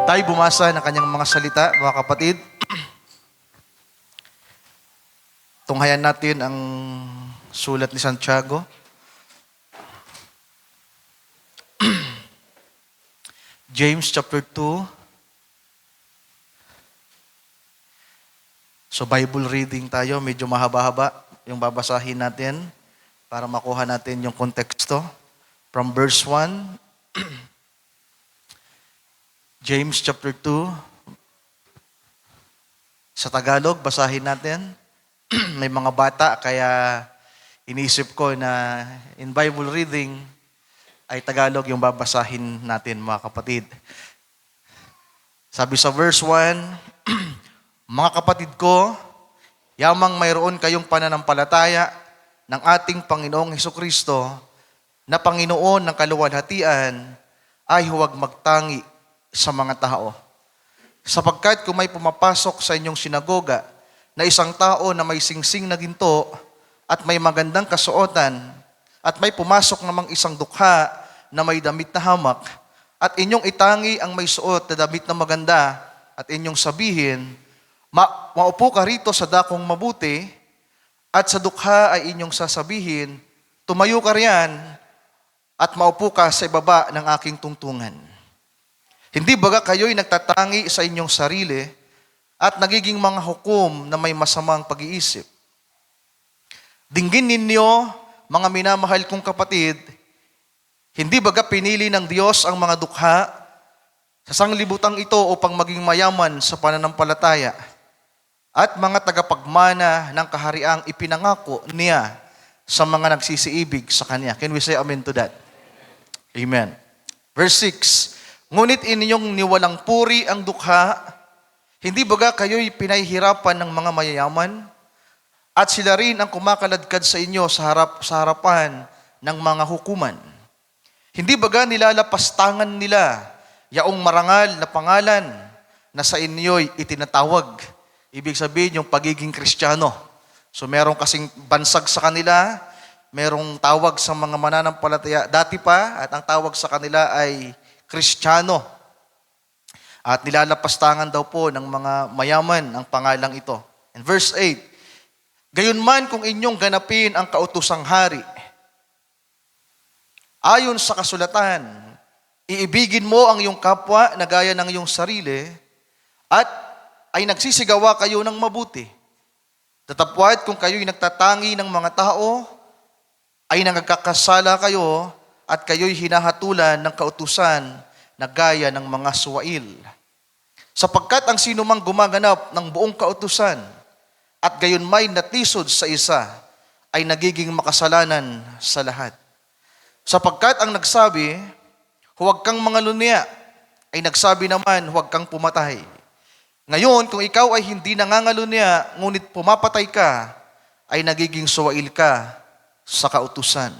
Tayo bumasa ng kanyang mga salita, mga kapatid. Tunghayan natin ang sulat ni Santiago. James chapter 2. So Bible reading tayo, medyo mahaba-haba yung babasahin natin para makuha natin yung konteksto. From verse 1, James chapter 2. Sa Tagalog, basahin natin. May mga bata, kaya iniisip ko na in Bible reading ay Tagalog yung babasahin natin, mga kapatid. Sabi sa verse 1, mga kapatid ko, yamang mayroon kayong pananampalataya ng ating Panginoong Hesukristo na Panginoon ng kaluwalhatian ay huwag magtangi sa mga tao. Sapagkat kung may pumapasok sa inyong sinagoga na isang tao na may singsing na ginto at may magandang kasuotan at may pumasok namang isang dukha na may damit na hamak at inyong itangi ang may suot na damit na maganda at inyong sabihin, maupo ka rito sa dakong mabuti at sa dukha ay inyong sasabihin, tumayo ka riyan at maupo ka sa ibaba ng aking tungtungan. Hindi baga kayo'y nagtatangi sa inyong sarili at nagiging mga hukom na may masamang pag-iisip? Dinggin ninyo, mga minamahal kong kapatid, hindi baga pinili ng Diyos ang mga dukha sa sanglibutang ito upang maging mayaman sa pananampalataya at mga tagapagmana ng kahariang ipinangako niya sa mga nagsisiibig sa Kanya. Can we say amen to that? Amen. Verse 6, ngunit inyong niwalang puri ang dukha, hindi baga kayo'y pinahihirapan ng mga mayayaman? At sila rin ang kumakaladkad sa inyo sa harapan ng mga hukuman. Hindi baga nilalapastangan nila yaong marangal na pangalan na sa inyo'y itinatawag? Ibig sabihin yung pagiging Kristiyano. So merong kasing bansag sa kanila, merong tawag sa mga mananampalataya dati pa, at ang tawag sa kanila ay Kristiyano. At nilalapastangan daw po ng mga mayaman ang pangalang ito. And verse 8, gayunman kung inyong ganapin ang kautusang hari, ayon sa kasulatan, iibigin mo ang iyong kapwa na gaya ng iyong sarili, at ay nagsisigawa kayo ng mabuti. Tatapwat kung kayo'y nagtatangi ng mga tao, ay nagkakasala kayo, at kayo'y hinahatulan ng kautusan na gaya ng mga suwail. Sapagkat ang sinumang gumaganap ng buong kautusan at gayon may natisod sa isa ay nagiging makasalanan sa lahat. Sapagkat ang nagsabi, huwag kang mangalunya, ay nagsabi naman, huwag kang pumatay. Ngayon, kung ikaw ay hindi nangangalunya, ngunit pumapatay ka, ay nagiging suwail ka sa kautusan.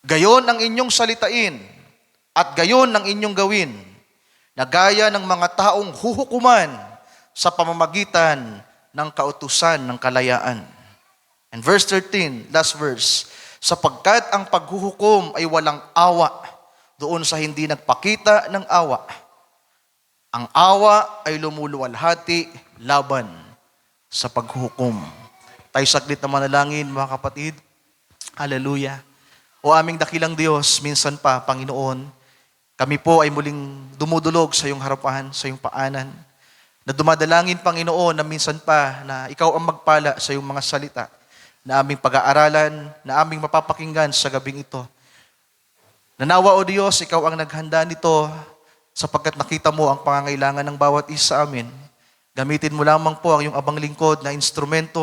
Gayon ang inyong salitain at gayon ang inyong gawin na gaya ng mga taong huhukuman sa pamamagitan ng kautusan ng kalayaan. And verse 13, last verse, sapagkat ang paghuhukom ay walang awa doon sa hindi nagpakita ng awa. Ang awa ay lumuluwalhati laban sa paghuhukom. Tayo saglit na manalangin, mga kapatid. Hallelujah. O aming dakilang Diyos, minsan pa, Panginoon, kami po ay muling dumudulog sa iyong harapan, sa iyong paanan, na dumadalangin, Panginoon, na minsan pa na ikaw ang magpala sa iyong mga salita, na aming pag-aaralan, na aming mapapakinggan sa gabing ito. Nanawa, O Diyos, ikaw ang naghanda nito sapagkat nakita mo ang pangangailangan ng bawat isa sa amin. Gamitin mo lamang po ang iyong abang lingkod na instrumento,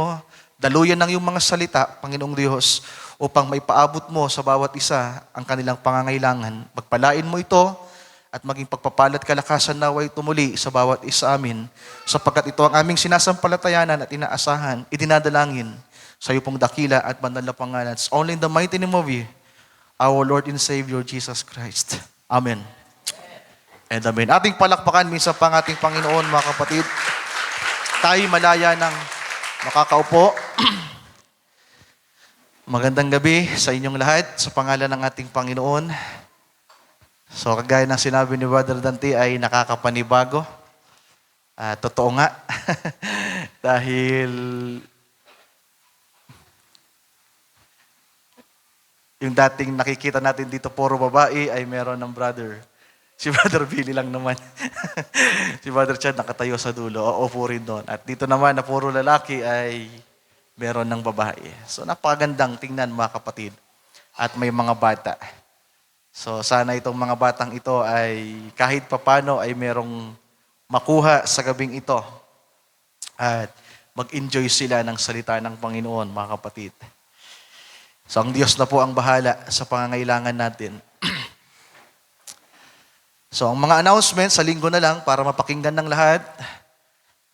daluyan ng iyong mga salita, Panginoong Diyos, upang maipaabot mo sa bawat isa ang kanilang pangangailangan. Pagpalain mo ito at maging pagpapalat kalakasan naway tumuli sa bawat isa amin, sapagkat ito ang aming sinasampalatayanan at inaasahan, idinadalangin sa iyo pong dakila at banal na pangalan. It's only in the mighty name of you, our Lord and Savior, Jesus Christ. Amen. And amen. Ating palakpakan minsan pang ating Panginoon, mga kapatid. Tayo malaya ng makakaupo. Magandang gabi sa inyong lahat sa pangalan ng ating Panginoon. So kagaya ng sinabi ni Brother Dante ay nakakapanibago. Totoo nga. Dahil yung dating nakikita natin dito puro babae ay meron ng brother. Si Brother Billy lang naman. Si Brother Chad nakatayo sa dulo. Uupo rin doon. At dito naman na puro lalaki ay meron ng babae. So napakagandang tingnan mga kapatid. At may mga bata. So sana itong mga batang ito ay kahit papano ay merong makuha sa gabing ito. At mag-enjoy sila ng salita ng Panginoon mga kapatid. So ang Diyos na po ang bahala sa pangangailangan natin. So ang mga announcements sa linggo na lang para mapakinggan ng lahat.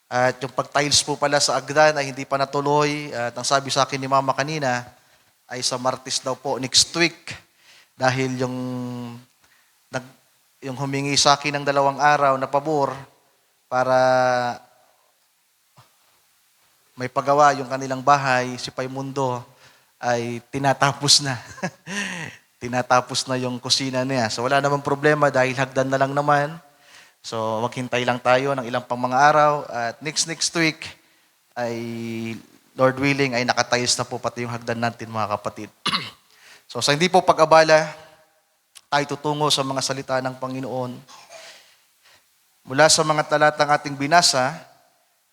At yung pag-tiles po pala sa Agdan ay hindi pa natuloy. At ang sabi sa akin ni Mama kanina ay sa Martes daw po next week. Dahil yung humingi sa akin ng 2 araw na pabor para may pagawa yung kanilang bahay, si Paimundo, ay tinatapos na. Tinatapos na yung kusina niya. So wala namang problema dahil hagdan na lang naman. So maghintay lang tayo ng ilang pang mga araw. At next week ay Lord willing ay nakatayos na po pati yung hagdan natin mga kapatid. So sa hindi po pag-abala, tayo tutungo sa mga salita ng Panginoon. Mula sa mga talatang ating binasa,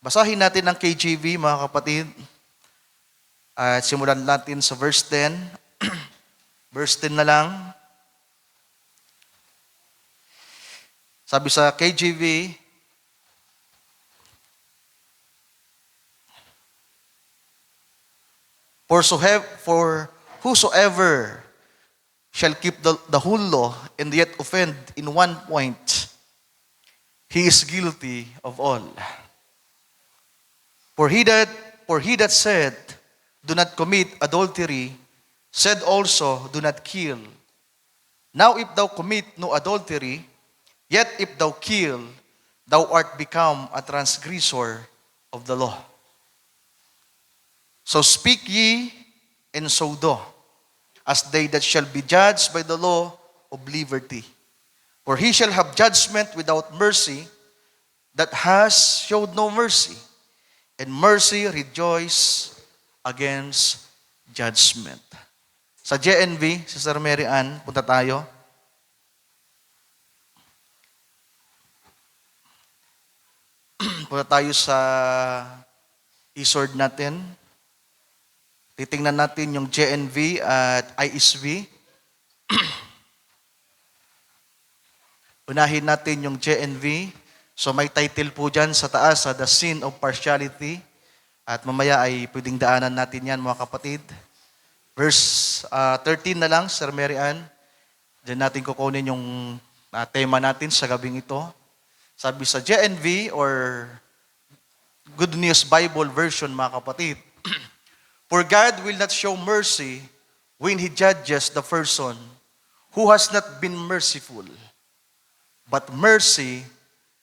basahin natin ang KJV mga kapatid. At simulan natin sa verse 10. Verse 10 na lang. Sabi sa KJV, For whosoever shall keep the whole law and yet offend in one point, he is guilty of all. For he that said, do not commit adultery, said also, do not kill. Now if thou commit no adultery, yet if thou kill, thou art become a transgressor of the law. So speak ye, and so do, as they that shall be judged by the law of liberty. For he shall have judgment without mercy, that has showed no mercy, and mercy rejoice against judgment. Sa JNV, Sister Mary Ann, punta tayo. Punta tayo sa e-sword natin. Titingnan natin yung JNV at ISV. Unahin natin yung JNV. So may title po dyan sa taas, The Sin of Partiality. At mamaya ay pwedeng daanan natin yan mga kapatid. Verse 13 na lang, Sir Mary Ann. Diyan natin kukunin yung tema natin sa gabing ito. Sabi sa JNV or Good News Bible Version mga kapatid. For God will not show mercy when He judges the person who has not been merciful. But mercy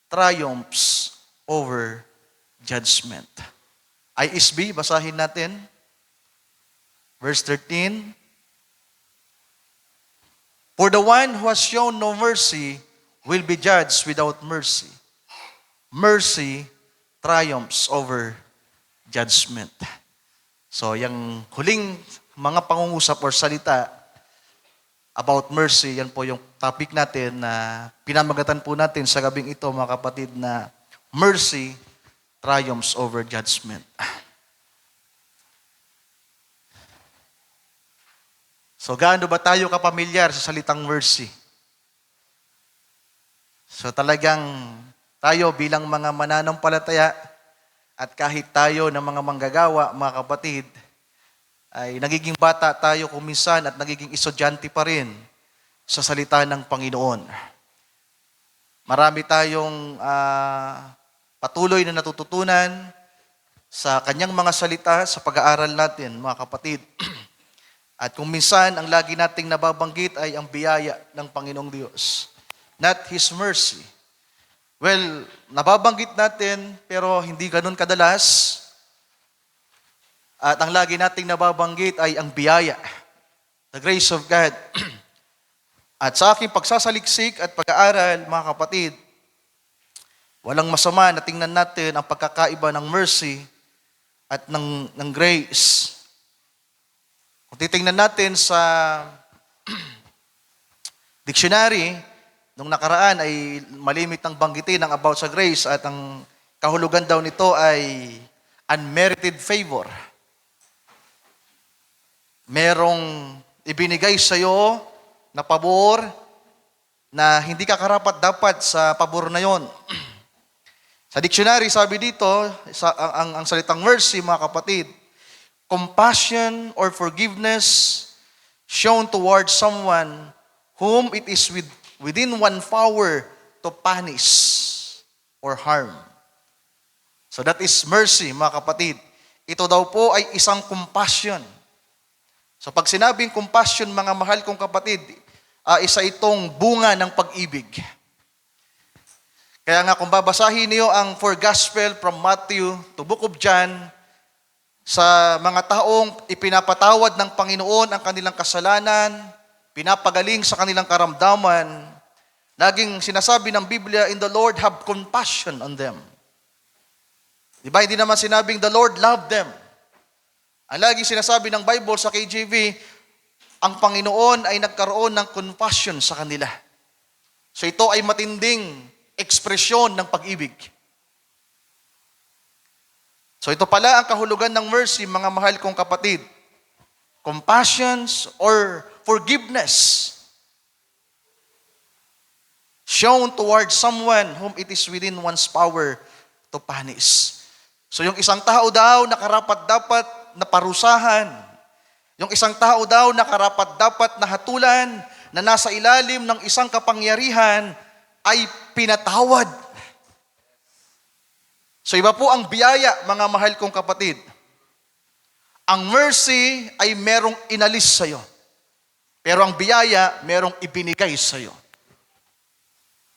triumphs over judgment. ISB, basahin natin. Verse 13. For the one who has shown no mercy will be judged without mercy. Mercy triumphs over judgment. So, yung huling mga pangungusap or salita about mercy, yan po yung topic natin na pinamagatan po natin sa gabing ito, mga kapatid, na mercy triumphs over judgment. So, gaano ba tayo kapamilyar sa salitang mercy? So, talagang tayo bilang mga mananampalataya at kahit tayo ng mga manggagawa, mga kapatid, ay nagiging bata tayo kung minsan at nagiging estudyante pa rin sa salita ng Panginoon. Marami tayong patuloy na natututunan sa kanyang mga salita sa pag-aaral natin, mga kapatid. At kung minsan, ang lagi nating nababanggit ay ang biyaya ng Panginoong Diyos, not His mercy. Well, nababanggit natin, pero hindi ganun kadalas. At ang lagi nating nababanggit ay ang biyaya, the grace of God. At sa aking pagsasaliksik at pag-aaral, mga kapatid, walang masama na tingnan natin ang pagkakaiba ng mercy at ng grace. Kung titingnan natin sa dictionary, nung nakaraan ay malimit ng banggitin ang about sa grace at ang kahulugan daw nito ay unmerited favor. Merong ibinigay sa iyo na pabor na hindi ka karapat-dapat sa pabor na yon. Sa dictionary, sabi dito, ang salitang mercy, mga kapatid, compassion or forgiveness shown towards someone whom it is within one power to punish or harm. So that is mercy, mga kapatid. Ito daw po ay isang compassion. So pag sinabing compassion, mga mahal kong kapatid, isa itong bunga ng pag-ibig. Kaya nga kung babasahin niyo ang four gospel from Matthew to Book of John, sa mga taong ipinapatawad ng Panginoon ang kanilang kasalanan, pinapagaling sa kanilang karamdaman, laging sinasabi ng Biblia, in the Lord have compassion on them. Diba? Hindi naman sinabing the Lord loved them. Ang laging sinasabi ng Bible sa KJV, ang Panginoon ay nagkaroon ng compassion sa kanila. So ito ay matinding ekspresyon ng pag-ibig. So ito pala ang kahulugan ng mercy, mga mahal kong kapatid. Compassions or forgiveness shown towards someone whom it is within one's power to punish. So yung isang tao daw na karapat-dapat na parusahan, yung isang tao daw na karapat-dapat na hatulan, na nasa ilalim ng isang kapangyarihan, ay pinatawad. So iba po ang biyaya, mga mahal kong kapatid. Ang mercy ay merong inalis sa'yo. Pero ang biyaya, merong ibinigay sa'yo.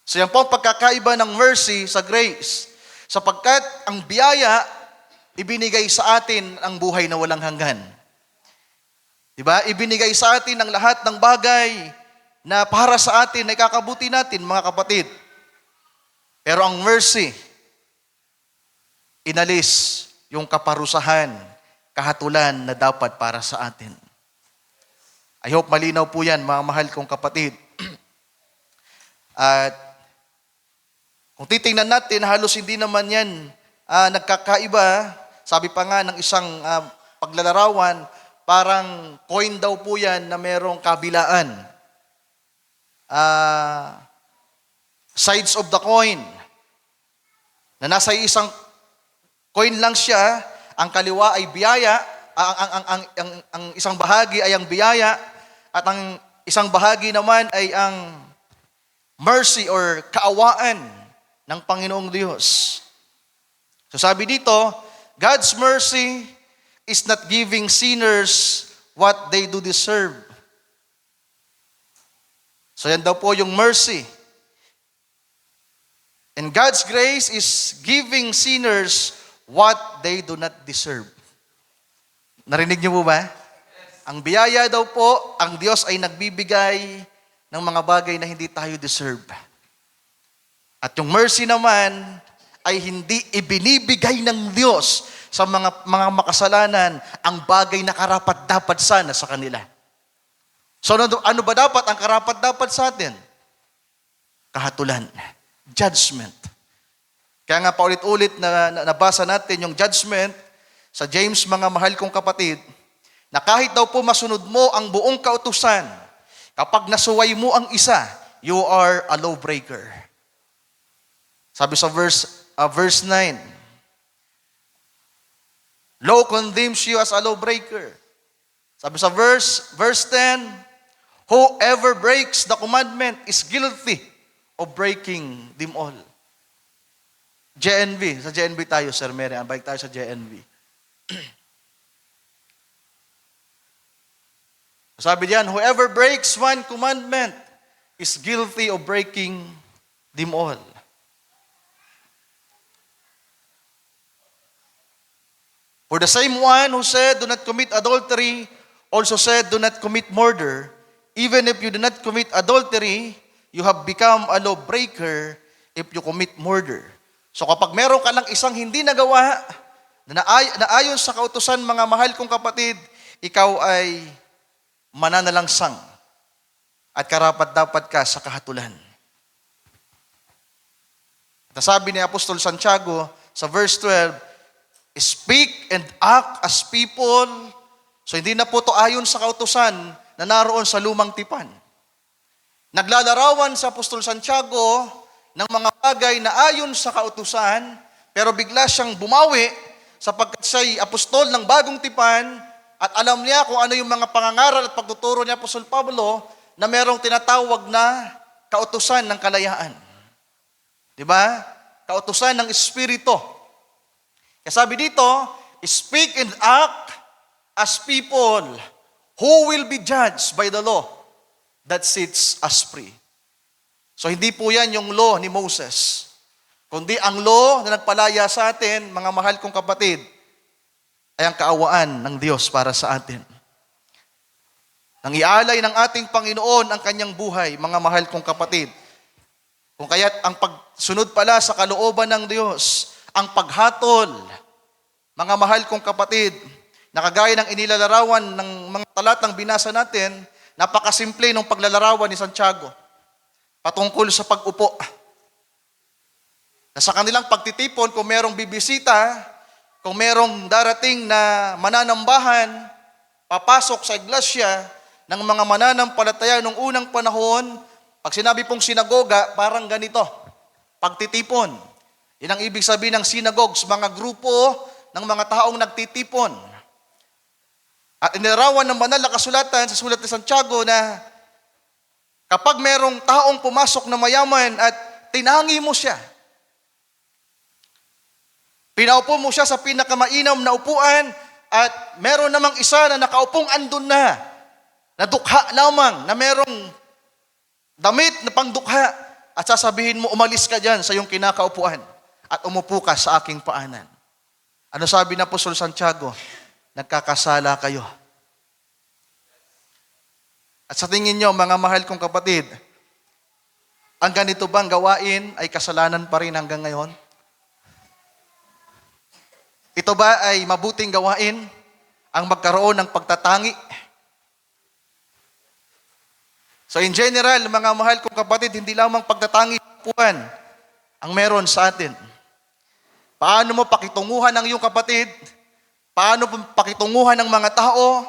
So yan po ang pagkakaiba ng mercy sa grace. Sapagkat ang biyaya, ibinigay sa atin ang buhay na walang hanggan. Diba? Ibinigay sa atin ang lahat ng bagay na para sa atin, na ikakabuti natin, mga kapatid. Pero ang mercy, inalis yung kaparusahan, kahatulan na dapat para sa atin. I hope malinaw po yan, mga mahal kong kapatid. At kung titingnan natin, halos hindi naman yan nagkakaiba. Sabi pa nga ng isang paglalarawan, parang coin daw po yan na merong kabilaan. Sides of the coin. Na nasa isang coin lang siya, ang kaliwa ay biyaya, ang isang bahagi ay ang biyaya, at ang isang bahagi naman ay ang mercy or kaawaan ng Panginoong Diyos. So sabi dito, God's mercy is not giving sinners what they do deserve. So yan daw po yung mercy. And God's grace is giving sinners what they do not deserve. Narinig niyo po ba? Ang biyaya daw po, ang Diyos ay nagbibigay ng mga bagay na hindi tayo deserve. At yung mercy naman ay hindi ibinibigay ng Diyos sa mga makasalanan ang bagay na karapat-dapat sana sa kanila. So ano ba dapat ang karapat-dapat sa atin? Kahatulan. Judgment. Kaya nga paulit-ulit na nabasa natin yung judgment sa James, mga mahal kong kapatid, na kahit daw po masunod mo ang buong kautusan, kapag nasuway mo ang isa, you are a lawbreaker. Sabi sa verse 9, law condemns you as a lawbreaker. Sabi sa verse 10, whoever breaks the commandment is guilty of breaking them all. JNV. Sa JNV tayo, Sir Mary. Balik tayo sa JNV. Sabi diyan, whoever breaks one commandment is guilty of breaking them all. For the same one who said, do not commit adultery, also said, do not commit murder. Even if you do not commit adultery, you have become a lawbreaker if you commit murder. So kapag meron ka lang isang hindi nagawa, na ayon sa kautusan, mga mahal kong kapatid, ikaw ay mananalangsang at karapat-dapat ka sa kahatulan. Nasabi ni Apostol Santiago sa verse 12, speak and act as people. So hindi na po to ayon sa kautusan na naroon sa lumang tipan. Naglalarawan sa Apostol Santiago ng mga bagay na ayon sa kautusan, pero bigla siyang bumawi sapagkat siya'y apostol ng bagong tipan at alam niya kung ano yung mga pangangaral at pagtuturo niya Apostol Pablo na merong tinatawag na kautusan ng kalayaan. Di ba? Kautusan ng Espiritu. Kaya sabi dito, speak and act as people who will be judged by the law that sets us free. So hindi po yan yung law ni Moses, kundi ang law na nagpalaya sa atin, mga mahal kong kapatid, ay ang kaawaan ng Diyos para sa atin. Nang ialay ng ating Panginoon ang kanyang buhay, mga mahal kong kapatid. Kung kaya't ang pagsunod pala sa kalooban ng Diyos, ang paghatol, mga mahal kong kapatid, na kagaya ng inilalarawan ng mga talatang binasa natin, napakasimple ng paglalarawan ni Santiago patungkol sa pag-upo. Na sa kanilang pagtitipon, kung merong bibisita, kung merong darating na mananambahan, papasok sa iglesia ng mga mananampalataya nung unang panahon, pag sinabi pong sinagoga, parang ganito, pagtitipon. Yan ang ibig sabihin ng synagogues, mga grupo ng mga taong nagtitipon. At inilarawan ng banal na kasulatan sa sulat ni Santiago na kapag merong taong pumasok na mayaman at tinangi mo siya, pinaupo mo siya sa pinakamainam na upuan at meron namang isa na nakaupong andun na dukha lamang, na merong damit na pangdukha at sasabihin mo, umalis ka dyan sa iyong kinakaupuan at umupo ka sa aking paanan. Ano sabi na Apostol Santiago? Nagkakasala kayo. At sa tingin nyo, mga mahal kong kapatid, ang ganito bang gawain ay kasalanan pa rin hanggang ngayon? Ito ba ay mabuting gawain ang magkaroon ng pagtatangi? So in general, mga mahal kong kapatid, hindi lamang pagtatangi puan ang meron sa atin. Paano mo pakitunguhan ng iyong kapatid? Paano mo pakitunguhan ng mga tao?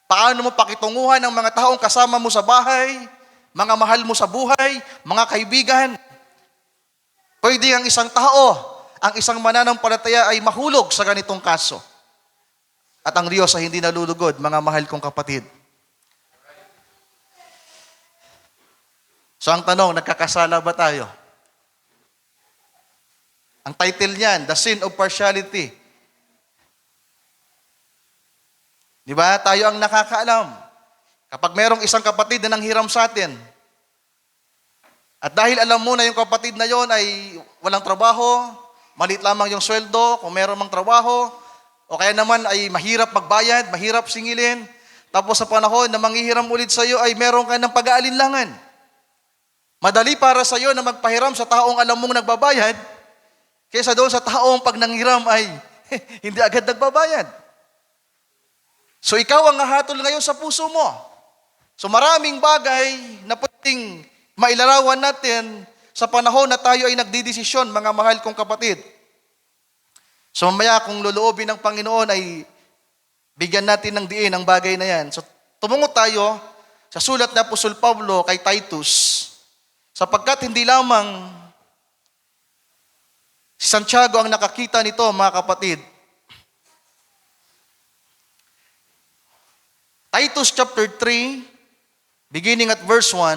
Paano mo pakitunguhan ng mga taong kasama mo sa bahay? Mga mahal mo sa buhay? Mga kaibigan? Pwede ang isang tao, ang isang mananampalataya ay mahulog sa ganitong kaso. At ang Diyos ay hindi nalulugod, mga mahal kong kapatid. So ang tanong, nagkakasala ba tayo? Ang title niyan, The Sin of Partiality. Di ba? Tayo ang nakakaalam. Kapag merong isang kapatid na nanghiram sa atin, at dahil alam mo na yung kapatid na yon ay walang trabaho, maliit lamang yung sweldo, kung meron mang trabaho, o kaya naman ay mahirap magbayad, mahirap singilin, tapos sa panahon na manghihiram ulit sa iyo ay meron ka ng pag-aalinlangan. Madali para sa iyo na magpahiram sa taong alam mong nagbabayad, kaysa doon sa taong pag nanghiram ay hindi agad nagbabayad. So ikaw ang nahatol ngayon sa puso mo. So maraming bagay na pwedeng mailarawan natin sa panahon na tayo ay nagdidesisyon, mga mahal kong kapatid. So mamaya kung loloobin ng Panginoon ay bigyan natin ng diin ang bagay na yan. So tumungo tayo sa sulat na Apostol Pablo kay Titus, sapagkat hindi lamang si Santiago ang nakakita nito, mga kapatid. Titus chapter 3, beginning at verse 1,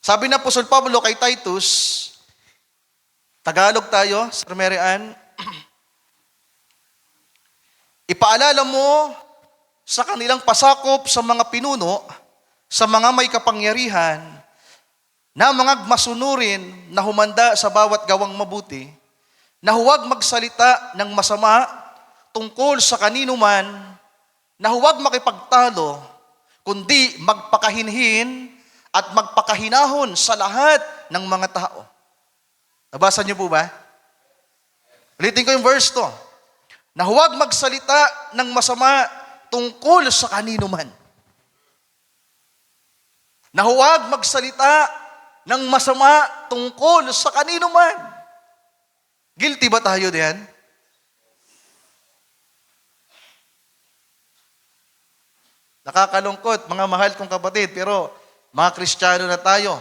sabi na Apostol Pablo kay Titus, Tagalog tayo, Sir Mary Ann, ipaalala mo sa kanilang pasakop sa mga pinuno, sa mga may kapangyarihan, na mga masunurin na humanda sa bawat gawang mabuti, na huwag magsalita ng masama tungkol sa kanino man na huwag makipagtalo, kundi magpakahinhin at magpakahinahon sa lahat ng mga tao. Nabasa niyo po ba? Ulitin ko yung verse to. Na huwag magsalita ng masama tungkol sa kanino man. Na huwag magsalita ng masama tungkol sa kanino man. Guilty ba tayo diyan? Nakakalungkot, mga mahal kong kapatid, pero mga Kristiyano na tayo,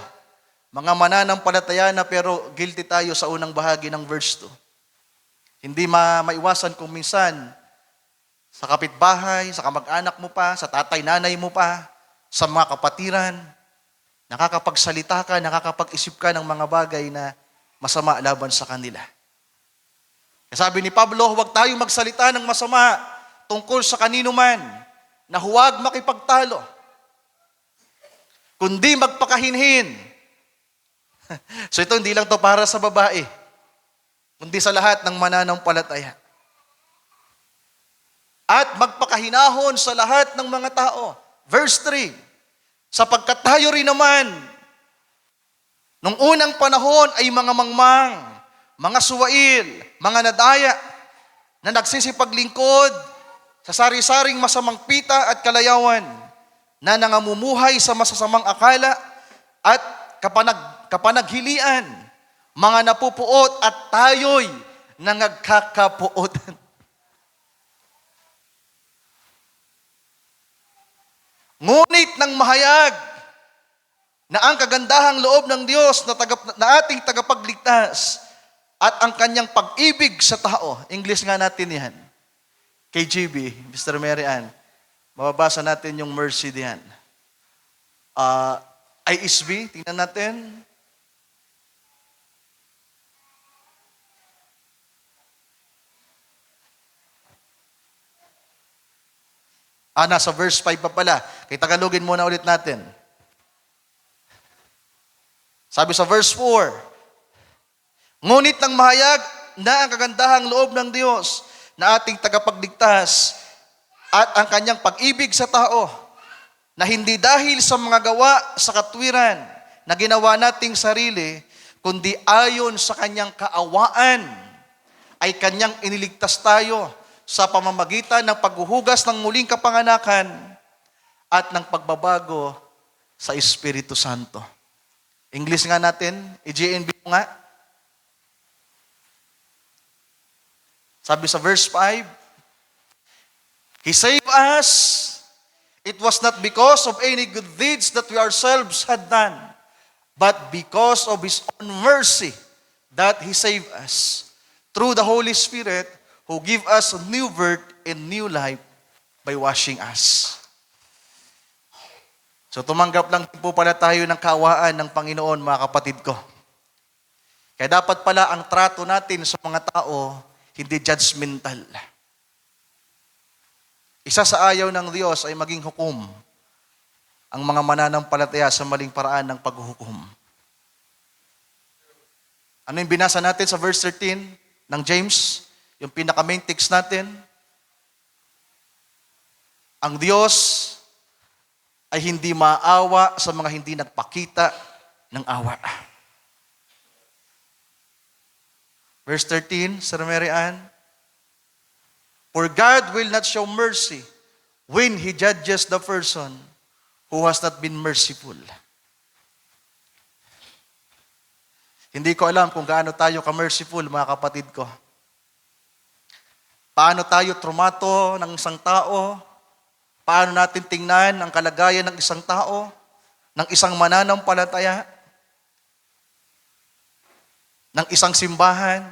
mga mananampalataya na pero guilty tayo sa unang bahagi ng verse 2. Hindi maiwasan kung minsan sa kapitbahay, sa kamag-anak mo pa, sa tatay-nanay mo pa, sa mga kapatiran, nakakapagsalita ka, nakakapag-isip ka ng mga bagay na masama laban sa kanila. Sabi ni Pablo, huwag tayong magsalita ng masama tungkol sa kanino man, na huwag makipagtalo, kundi magpakahinhin. So ito hindi lang to para sa babae, kundi sa lahat ng mananampalataya. At magpakahinahon sa lahat ng mga tao. Verse 3, sapagkat tayo rin naman, nung unang panahon ay mga mangmang, mga suwail, mga nadaya, na nagsisipaglingkod sa sari-saring masamang pita at kalayawan, na nangamumuhay sa masasamang akala at kapanaghilian, mga napupuot at tayo'y nangagkakapuotan. Ngunit ng mahayag na ang kagandahang loob ng Diyos na ating tagapagligtas at ang kanyang pag-ibig sa tao. English nga natin yan. KJB, Mr. Mary Ann, mababasa natin yung mercy diyan. ISB, tingnan natin. Nasa verse 5 pa pala. Kaya Tagalogin muna ulit natin. Sabi sa verse 4, ngunit ng mahayag na ang kagandahang loob ng Diyos na ating tagapagligtas at ang kanyang pag-ibig sa tao, na hindi dahil sa mga gawa sa katwiran na ginawa nating sarili, kundi ayon sa kanyang kaawaan, ay kanyang iniligtas tayo sa pamamagitan ng paghuhugas ng muling kapanganakan at ng pagbabago sa Espiritu Santo. English nga natin, i-GNB mo nga. Sabi sa verse 5, He saved us. It was not because of any good deeds that we ourselves had done, but because of His own mercy that He saved us through the Holy Spirit who give us a new birth and new life by washing us. So tumanggap lang po pala tayo ng kaawaan ng Panginoon, mga kapatid ko. Kaya dapat pala ang trato natin sa mga tao hindi judgmental. Isa sa ayaw ng Diyos ay maging hukom ang mga mananampalataya sa maling paraan ng paghuhukom. Ano yung binasa natin sa verse 13 ng James? Yung pinaka-main text natin. Ang Diyos ay hindi maawa sa mga hindi nagpakita ng awa. Verse 13, Sir Mary Ann, for God will not show mercy when He judges the person who has not been merciful. Hindi ko alam kung gaano tayo ka-merciful, mga kapatid ko. Paano tayo trumato ng isang tao? Paano natin tingnan ang kalagayan ng isang tao, ng isang mananampalataya, ng isang simbahan?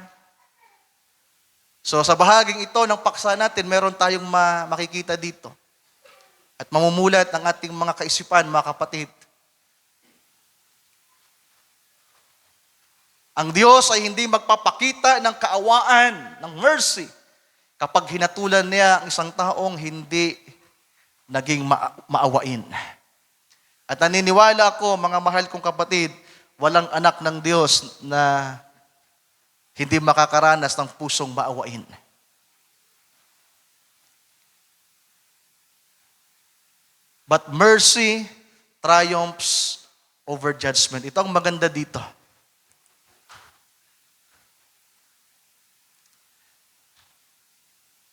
So sa bahaging ito ng paksa natin, meron tayong makikita dito. At mamumulat ng ating mga kaisipan, mga kapatid. Ang Diyos ay hindi magpapakita ng kaawaan, ng mercy, kapag hinatulan niya ang isang taong hindi naging maawain. At naniniwala ako, mga mahal kong kapatid, walang anak ng Diyos na hindi makakaranas ng pusong maawain. but mercy triumphs over judgment. Ito ang maganda dito.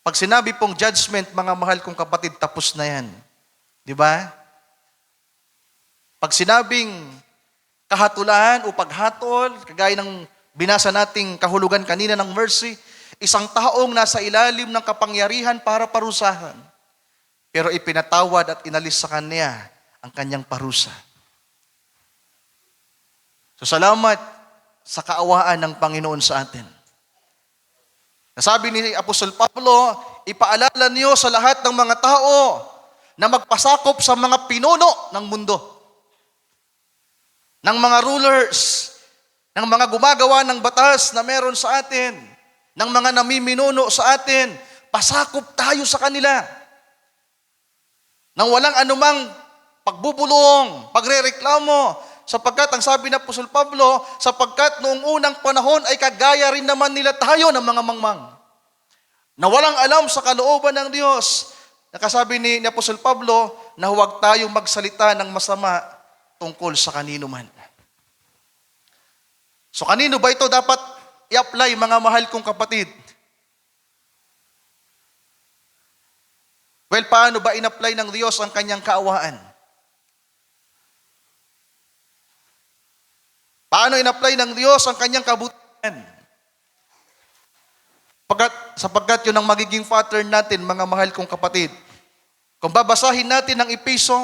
Pag sinabi pong judgment, mga mahal kong kapatid, tapos na yan. Di ba? Pag sinabing kahatulan o paghatol, kagaya ng binasa nating kahulugan kanina ng mercy, isang taong nasa ilalim ng kapangyarihan para parusahan, pero ipinatawad at inalis sa kanya ang kanyang parusa. So salamat sa kaawaan ng Panginoon sa atin. Nasabi ni Apostol Pablo, ipaalala niyo sa lahat ng mga tao na magpasakop sa mga pinuno ng mundo, ng mga rulers, ng mga gumagawa ng batas na meron sa atin, ng mga namiminuno sa atin, pasakop tayo sa kanila. Nang walang anumang pagbubulong, pagrereklamo, sapagkat ang sabi ng Apostol Pablo, sapagkat noong unang panahon ay kagaya rin naman nila tayo ng mga mangmang, na walang alam sa kalooban ng Diyos. Nakasabi ni Apostol Pablo na huwag tayong magsalita ng masama tungkol sa kanino man. So kanino ba ito dapat i-apply, mga mahal kong kapatid? Well, paano ba in-apply ng Diyos ang kanyang kaawaan? Paano in-apply ng Diyos ang kanyang kabutihan? Sapagkat yun ang magiging pattern natin, mga mahal kong kapatid. Kung babasahin natin ang Epeso,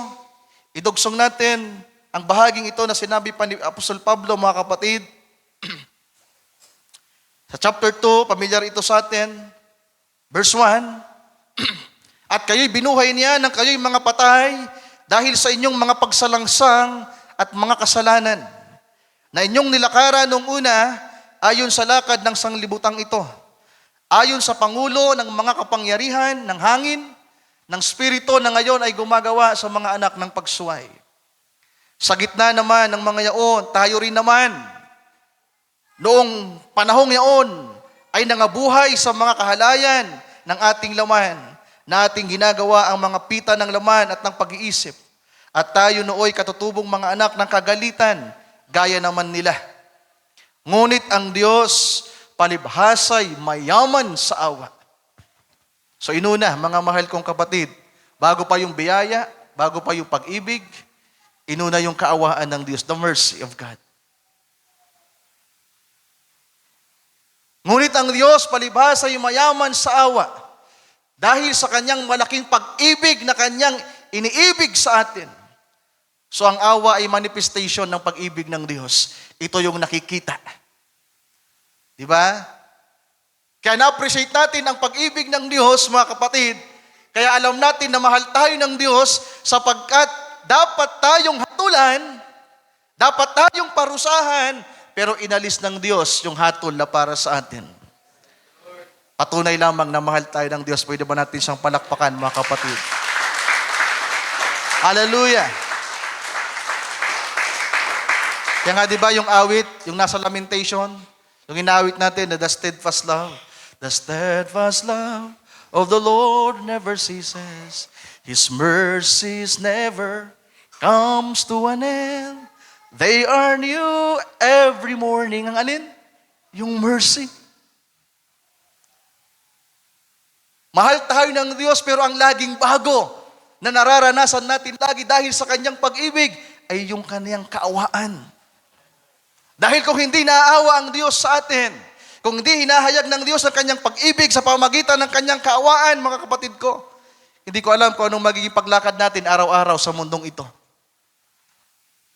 idugsong natin ang bahaging ito na sinabi pa ni Apostol Pablo, mga kapatid. Sa chapter 2, pamilyar ito sa atin, verse 1, at kayo'y binuhay niya ng kayo'y mga patay dahil sa inyong mga pagsalangsang at mga kasalanan na inyong nilakaran noong una ayon sa lakad ng sanglibutang ito, ayon sa pangulo ng mga kapangyarihan ng hangin, ng spirito na ngayon ay gumagawa sa mga anak ng pagsuway. Sa gitna naman ng mga yaon, tayo rin naman, noong panahong yaon, ay nangabuhay sa mga kahalayan ng ating laman, na ating ginagawa ang mga pita ng laman at ng pag-iisip. At tayo nooy katutubong mga anak ng kagalitan, gaya naman nila. Ngunit ang Diyos, palibhasay mayaman sa awa. So inuna, mga mahal kong kapatid, bago pa yung biyaya, bago pa yung pag-ibig, inuna yung kaawaan ng Diyos, the mercy of God. Ngunit ang Diyos, palibhasay mayaman sa awa, dahil sa kanyang malaking pag-ibig na kanyang iniibig sa atin. So ang awa ay manifestation ng pag-ibig ng Diyos. Ito yung nakikita. Di ba? Kaya na-appreciate natin ang pag-ibig ng Diyos, mga kapatid. Kaya alam natin na mahal tayo ng Diyos sapagkat dapat tayong hatulan, dapat tayong parusahan, pero inalis ng Diyos yung hatol na para sa atin. Patunay lamang na mahal tayo ng Diyos. Pwede ba natin siyang palakpakan, mga kapatid? Hallelujah! Kaya nga, di ba yung awit, yung nasa Lamentation, yung inaawit natin na the steadfast love of the Lord never ceases. His mercies never comes to an end. They are new every morning. Ang alin? Yung mercy. Mahal tayo ng Diyos pero ang laging bago na nararanasan natin lagi dahil sa kanyang pag-ibig ay yung kanyang kaawaan. Dahil kung hindi naaawa ang Diyos sa atin, kung hindi hinahayag ng Diyos ang kanyang pag-ibig sa pamagitan ng kanyang kaawaan, mga kapatid ko, hindi ko alam kung anong magiging paglakad natin araw-araw sa mundong ito.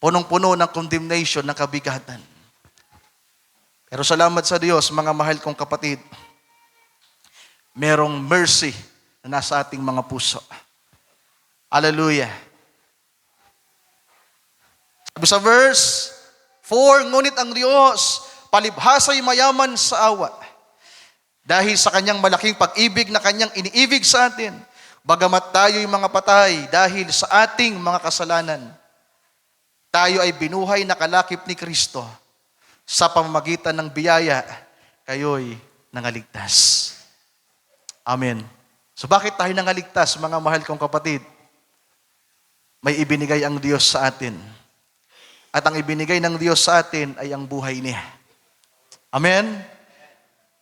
Punong-puno ng condemnation, ng kabigatan. Pero salamat sa Diyos, mga mahal kong kapatid, merong mercy na nasa ating mga puso. Hallelujah. Sabi sa verse 4, ngunit ang Diyos, palibhasay mayaman sa awa, dahil sa kanyang malaking pag-ibig na kanyang iniibig sa atin, bagamat tayo'y mga patay dahil sa ating mga kasalanan, tayo ay binuhay na kalakip ni Kristo. Sa pamamagitan ng biyaya, kayo'y nangaligtas. Amen. So bakit tayo nangaligtas, mga mahal kong kapatid? may ibinigay ang Diyos sa atin. At ang ibinigay ng Diyos sa atin ay ang buhay niya. Amen?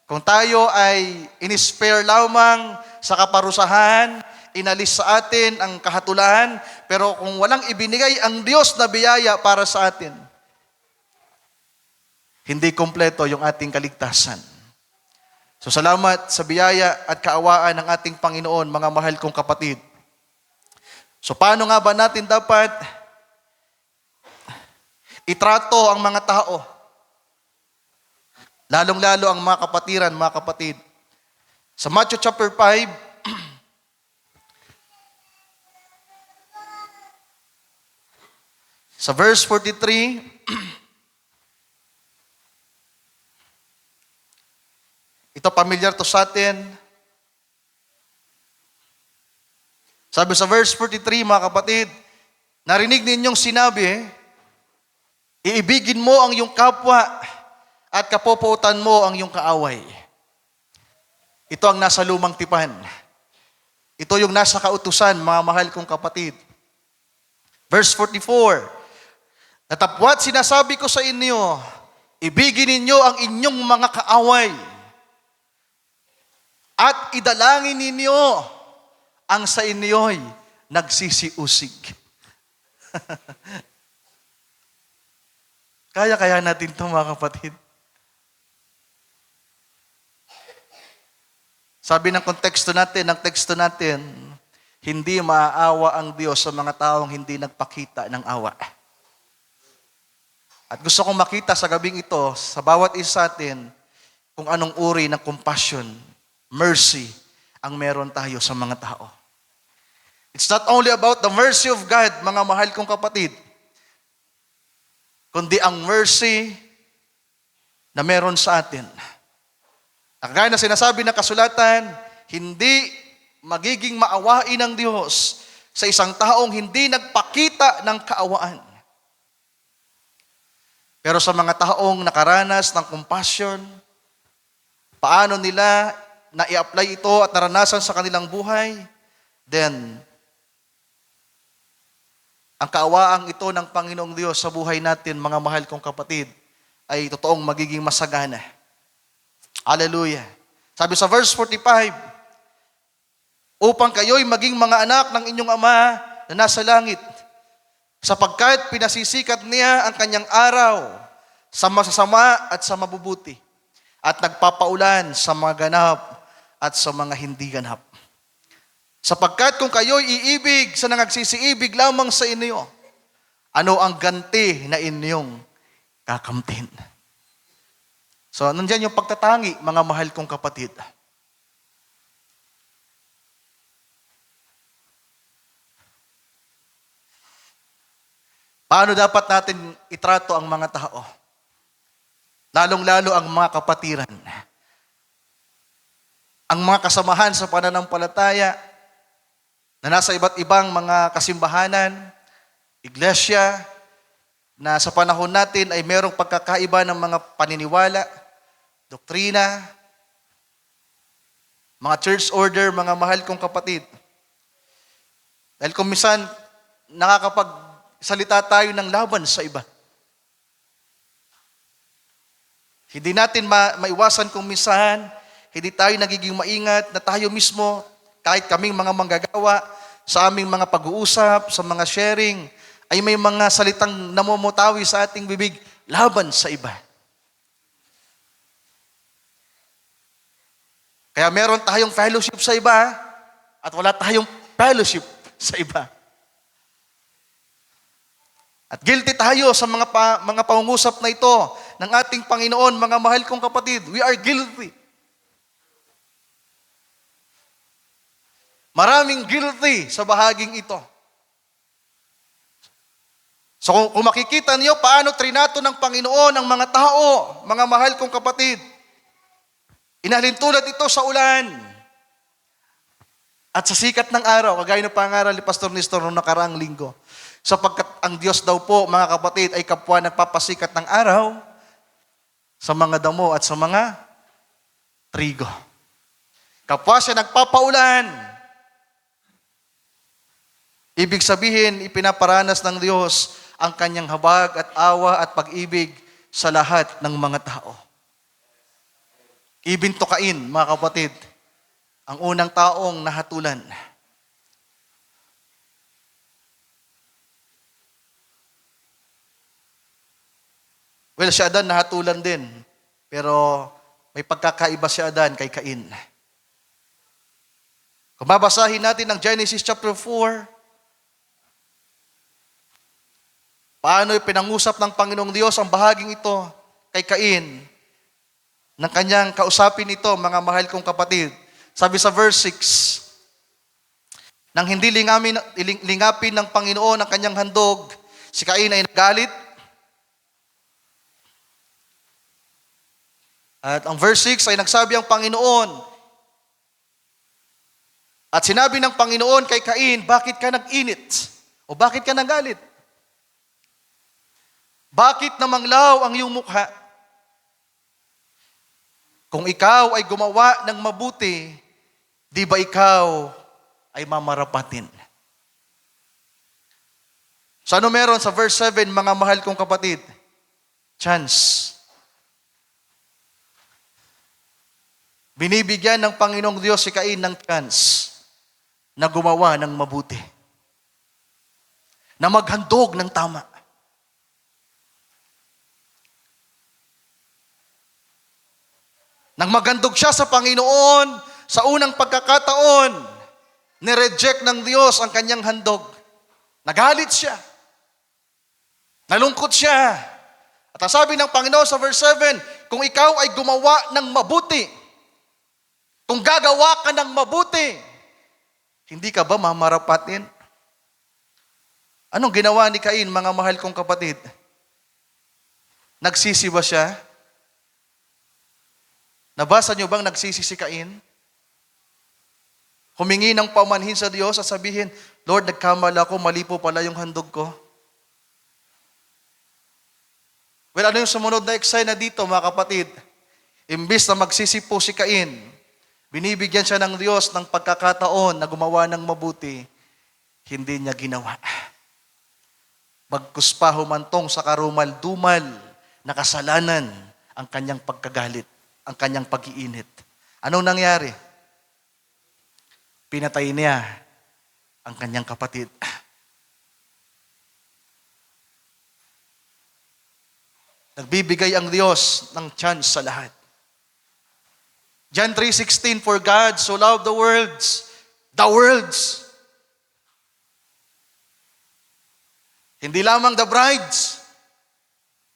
Kung tayo ay inispare lamang sa kaparusahan, inalis sa atin ang kahatulan, pero kung walang ibinigay ang Diyos na biyaya para sa atin, hindi kompleto yung ating kaligtasan. So salamat sa biyaya at kaawaan ng ating Panginoon, mga mahal kong kapatid. So paano nga ba natin dapat itrato ang mga tao? Lalong-lalo ang mga kapatiran, mga kapatid. Sa Matthew chapter 5, sa verse 43, ito familiar to sa atin. Sabi sa verse 43, mga kapatid, narinig ninyong sinabi, iibigin mo ang iyong kapwa at kapopotan mo ang iyong kaaway. Ito ang nasa lumang tipan. Ito yung nasa kautusan, mga mahal kong kapatid. Verse 44, natapwat sinasabi ko sa inyo, ibigin ninyo ang inyong mga kaaway at idalangin ninyo ang sa inyo'y nagsisiusig. Kaya natin ito, mga kapatid. Sabi ng teksto natin, hindi maaawa ang Diyos sa mga taong hindi nagpakita ng awa. At gusto kong makita sa gabing ito, sa bawat isa atin, kung anong uri ng compassion, mercy, ang meron tayo sa mga tao. It's not only about the mercy of God, mga mahal kong kapatid, kundi ang mercy na meron sa atin. Kagaya na sinasabi ng kasulatan, hindi magiging maawain ng Diyos sa isang taong hindi nagpakita ng kaawaan. Pero sa mga taong nakaranas ng compassion, paano nila na i-apply ito at naranasan sa kanilang buhay, then ang kaawaang ito ng Panginoong Diyos sa buhay natin, mga mahal kong kapatid, ay totoong magiging masagana. Hallelujah. Sabi sa verse 45, upang kayo'y maging mga anak ng inyong Ama na nasa langit, sapagkat pinasisikat niya ang kanyang araw sa masasama at sa mabubuti, at nagpapaulan sa mga ganap at sa mga hindi ganap. Sapagkat kung kayo'y iibig sa nangagsisiibig lamang sa inyo, ano ang ganti na inyong kakamtin? So, nandiyan yung pagtatangi, mga mahal kong kapatid. Paano dapat natin itrato ang mga tao? Lalong-lalo ang mga kapatiran. Ang mga kasamahan sa pananampalataya na nasa iba't ibang mga kasimbahanan, iglesia, na sa panahon natin ay merong pagkakaiba ng mga paniniwala, doktrina, mga church order, mga mahal kong kapatid. Dahil kung minsan, nakakapagsalita tayo ng laban sa iba. Hindi natin maiwasan kung minsan, hindi tayo nagiging maingat na tayo mismo, kahit kaming mga manggagawa, sa aming mga pag-uusap, sa mga sharing, ay may mga salitang namumutawi sa ating bibig laban sa iba. Kaya meron tayong fellowship sa iba at wala tayong fellowship sa iba. At guilty tayo sa mga pangungusap na ito ng ating Panginoon, mga mahal kong kapatid. We are guilty. Maraming guilty sa bahaging ito. So kung makikita niyo paano trinato ng Panginoon ang mga tao, mga mahal kong kapatid, inalintulad ito sa ulan at sa sikat ng araw, kagaya ng pangaral ni Pastor Nestor noong nakaraang linggo. Sapagkat ang Diyos daw po, mga kapatid, ay kapwa nagpapasikat ng araw sa mga damo at sa mga trigo. Kapwa siya nagpapaulan. Ibig sabihin, ipinaparanas ng Diyos ang kanyang habag at awa at pag-ibig sa lahat ng mga tao. Even to Cain, mga kapatid, ang unang taong nahatulan. Well, si Adan nahatulan din, pero may pagkakaiba si Adan kay Cain. Kung babasahin natin ang Genesis chapter 4, paano pinangusap ng Panginoong Diyos ang bahaging ito kay Cain, ng kanyang kausapin ito, mga mahal kong kapatid. Sabi sa verse 6, nang hindi lingapin ng Panginoon ang kanyang handog, si Cain ay nagalit. At ang verse 6 ay nagsabi ang Panginoon, at sinabi ng Panginoon kay Cain, bakit ka nag-init? O bakit ka nagalit? Bakit namanglaw ang iyong mukha? Kung ikaw ay gumawa ng mabuti, di ba ikaw ay mamarapatin? So ano meron sa verse 7, mga mahal kong kapatid? Chance. Binibigyan ng Panginoong Diyos si Cain ng chance na gumawa ng mabuti. Na maghandog ng tama. Nang maghandog siya sa Panginoon, sa unang pagkakataon, nireject ng Diyos ang kanyang handog. Nagalit siya. Nalungkot siya. At ang sabi ng Panginoon sa verse 7, kung ikaw ay gumawa ng mabuti, kung gagawa ka ng mabuti, hindi ka ba mamarapatin? Anong ginawa ni Cain, mga mahal kong kapatid? Nagsisi ba siya? Nabasa niyo bang nagsisi si Cain? Humingi ng paumanhin sa Diyos at sabihin, Lord, nagkamala ako, mali po pala yung handog ko. Well, ano yung sumunod na eksena dito, mga kapatid? Imbis na magsisi po si Cain, binibigyan siya ng Diyos ng pagkakataon na gumawa ng mabuti, hindi niya ginawa. Bagkus pa humantong sa karumal-dumal na kasalanan ang kanyang pagkagalit, ang kanyang pag-iinit. Anong nangyari? Pinatay niya ang kanyang kapatid. Nagbibigay ang Diyos ng chance sa lahat. John 3:16, for God so loved the worlds. Hindi lamang the brides.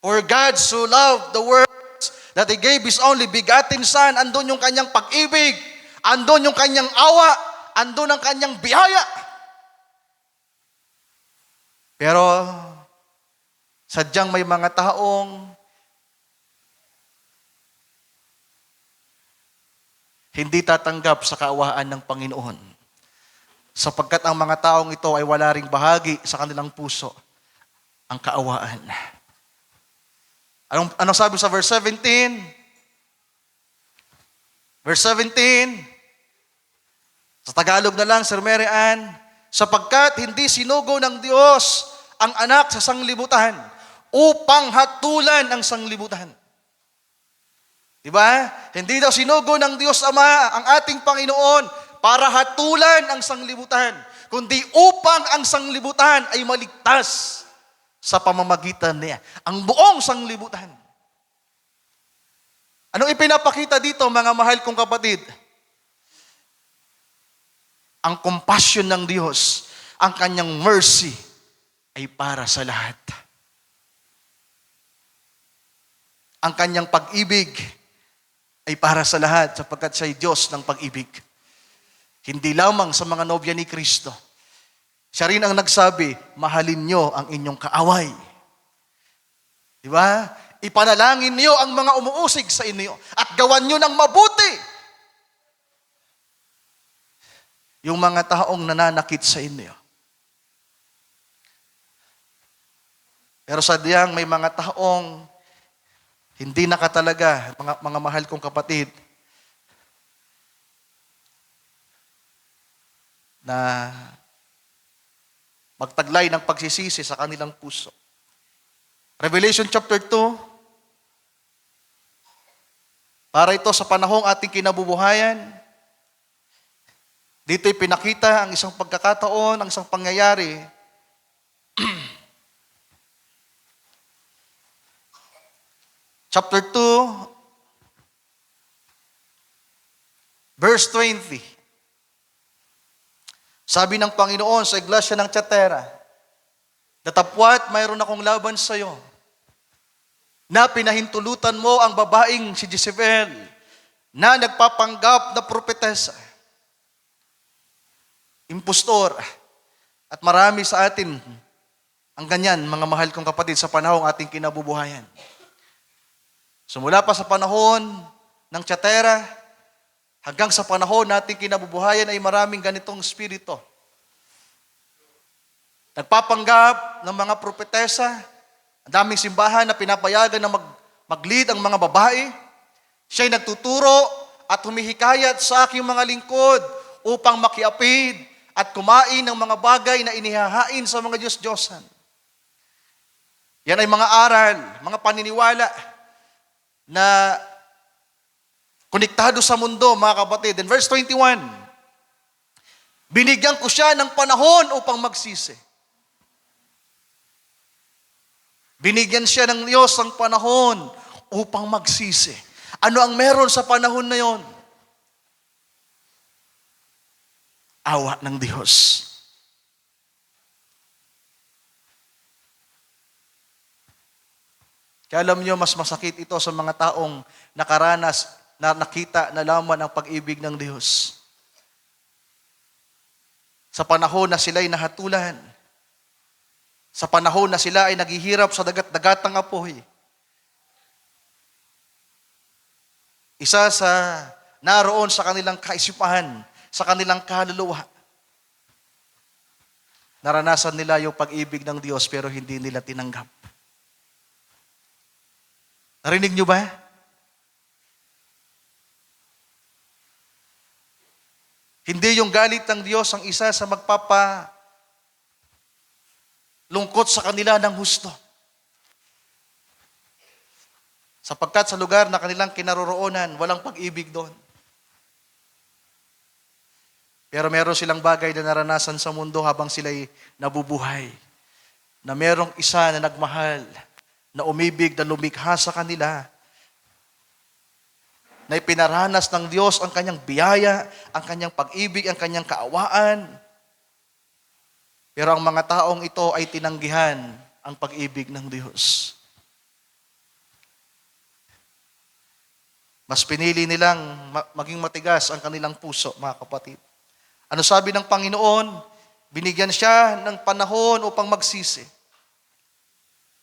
For God so loved the worlds that He gave His only begotten Son. Andun yung kanyang pag-ibig. Andun yung kanyang awa. Andun ang kanyang biyaya. Pero, sadyang may mga taong hindi tatanggap sa kaawaan ng Panginoon. Sapagkat ang mga taong ito ay wala ring bahagi sa kanilang puso ang kaawaan. Anong sabi sa verse 17? Verse 17, sa Tagalog na lang, Sir Mary Ann, sapagkat hindi sinugo ng Diyos ang anak sa sanglibutan upang hatulan ang sanglibutan. Diba? Hindi daw sinugo ng Diyos Ama ang ating Panginoon para hatulan ang sanglibutan, kundi upang ang sanglibutan ay maligtas sa pamamagitan niya. Ang buong sanglibutan. Anong ipinapakita dito, mga mahal kong kapatid? Ang compassion ng Diyos, ang kanyang mercy ay para sa lahat. Ang kanyang pag-ibig ay para sa lahat sapagkat siya'y Diyos ng pag-ibig. Hindi lamang sa mga nobya ni Kristo. Siya rin ang nagsabi, mahalin niyo ang inyong kaaway. Di ba? Ipanalangin niyo ang mga umuusig sa inyo at gawan niyo ng mabuti yung mga taong nananakit sa inyo. Pero sadyang may mga taong hindi nakatalaga, mga mahal kong kapatid, na magtaglay ng pagsisisi sa kanilang puso. Revelation chapter 2, para ito sa panahong ating kinabubuhayan. Dito'y pinakita ang isang pagkakataon, ang isang pangyayari chapter 2, verse 20. Sabi ng Panginoon sa iglesia ng Tiatira, datapwat mayroon akong laban sa iyo, na pinahintulutan mo ang babaeng si Jezebel, na nagpapanggap na propetesa, impostor, at marami sa atin ang ganyan, mga mahal kong kapatid, sa panahong ating kinabubuhayan. Sumula pa sa panahon ng Tiatira, hanggang sa panahon nating kinabubuhayan ay maraming ganitong espiritu. Nagpapanggap ng mga propetesa, ang daming simbahan na pinapayagan na mag-lead ang mga babae. Siya'y nagtuturo at humihikayat sa aking mga lingkod upang makiapid at kumain ng mga bagay na inihahain sa mga Diyos-Diyosan. Yan ay mga aral, mga paniniwala na konektado sa mundo, mga kapatid. In verse 21, binigyan ko siya ng panahon upang magsisi. Binigyan siya ng Diyos ng panahon upang magsisi. Ano ang meron sa panahon na yon? Awa ng Diyos. Kaya alam nyo, mas masakit ito sa mga taong nakaranas, na nakita, nalaman ang pag-ibig ng Diyos. Sa panahon na sila'y nahatulan, sa panahon na sila ay naghihirap sa dagat-dagatang apoy, isa sa naroon sa kanilang kaisipan, sa kanilang kaluluwa, naranasan nila yung pag-ibig ng Diyos pero hindi nila tinanggap. Narinig nyo ba? Hindi yung galit ng Diyos ang isa sa magpapalungkot sa kanila ng husto. Sapagkat sa lugar na kanilang kinaroroonan, walang pag-ibig doon. Pero meron silang bagay na naranasan sa mundo habang sila'y nabubuhay. Na merong isa na nagmahal, na umibig, na lumikha sa kanila, na ipinaranas ng Diyos ang kanyang biyaya, ang kanyang pag-ibig, ang kanyang kaawaan. Pero ang mga taong ito ay tinanggihan ang pag-ibig ng Diyos. Mas pinili nilang maging matigas ang kanilang puso, mga kapatid. Ano sabi ng Panginoon? Binigyan siya ng panahon upang magsisi.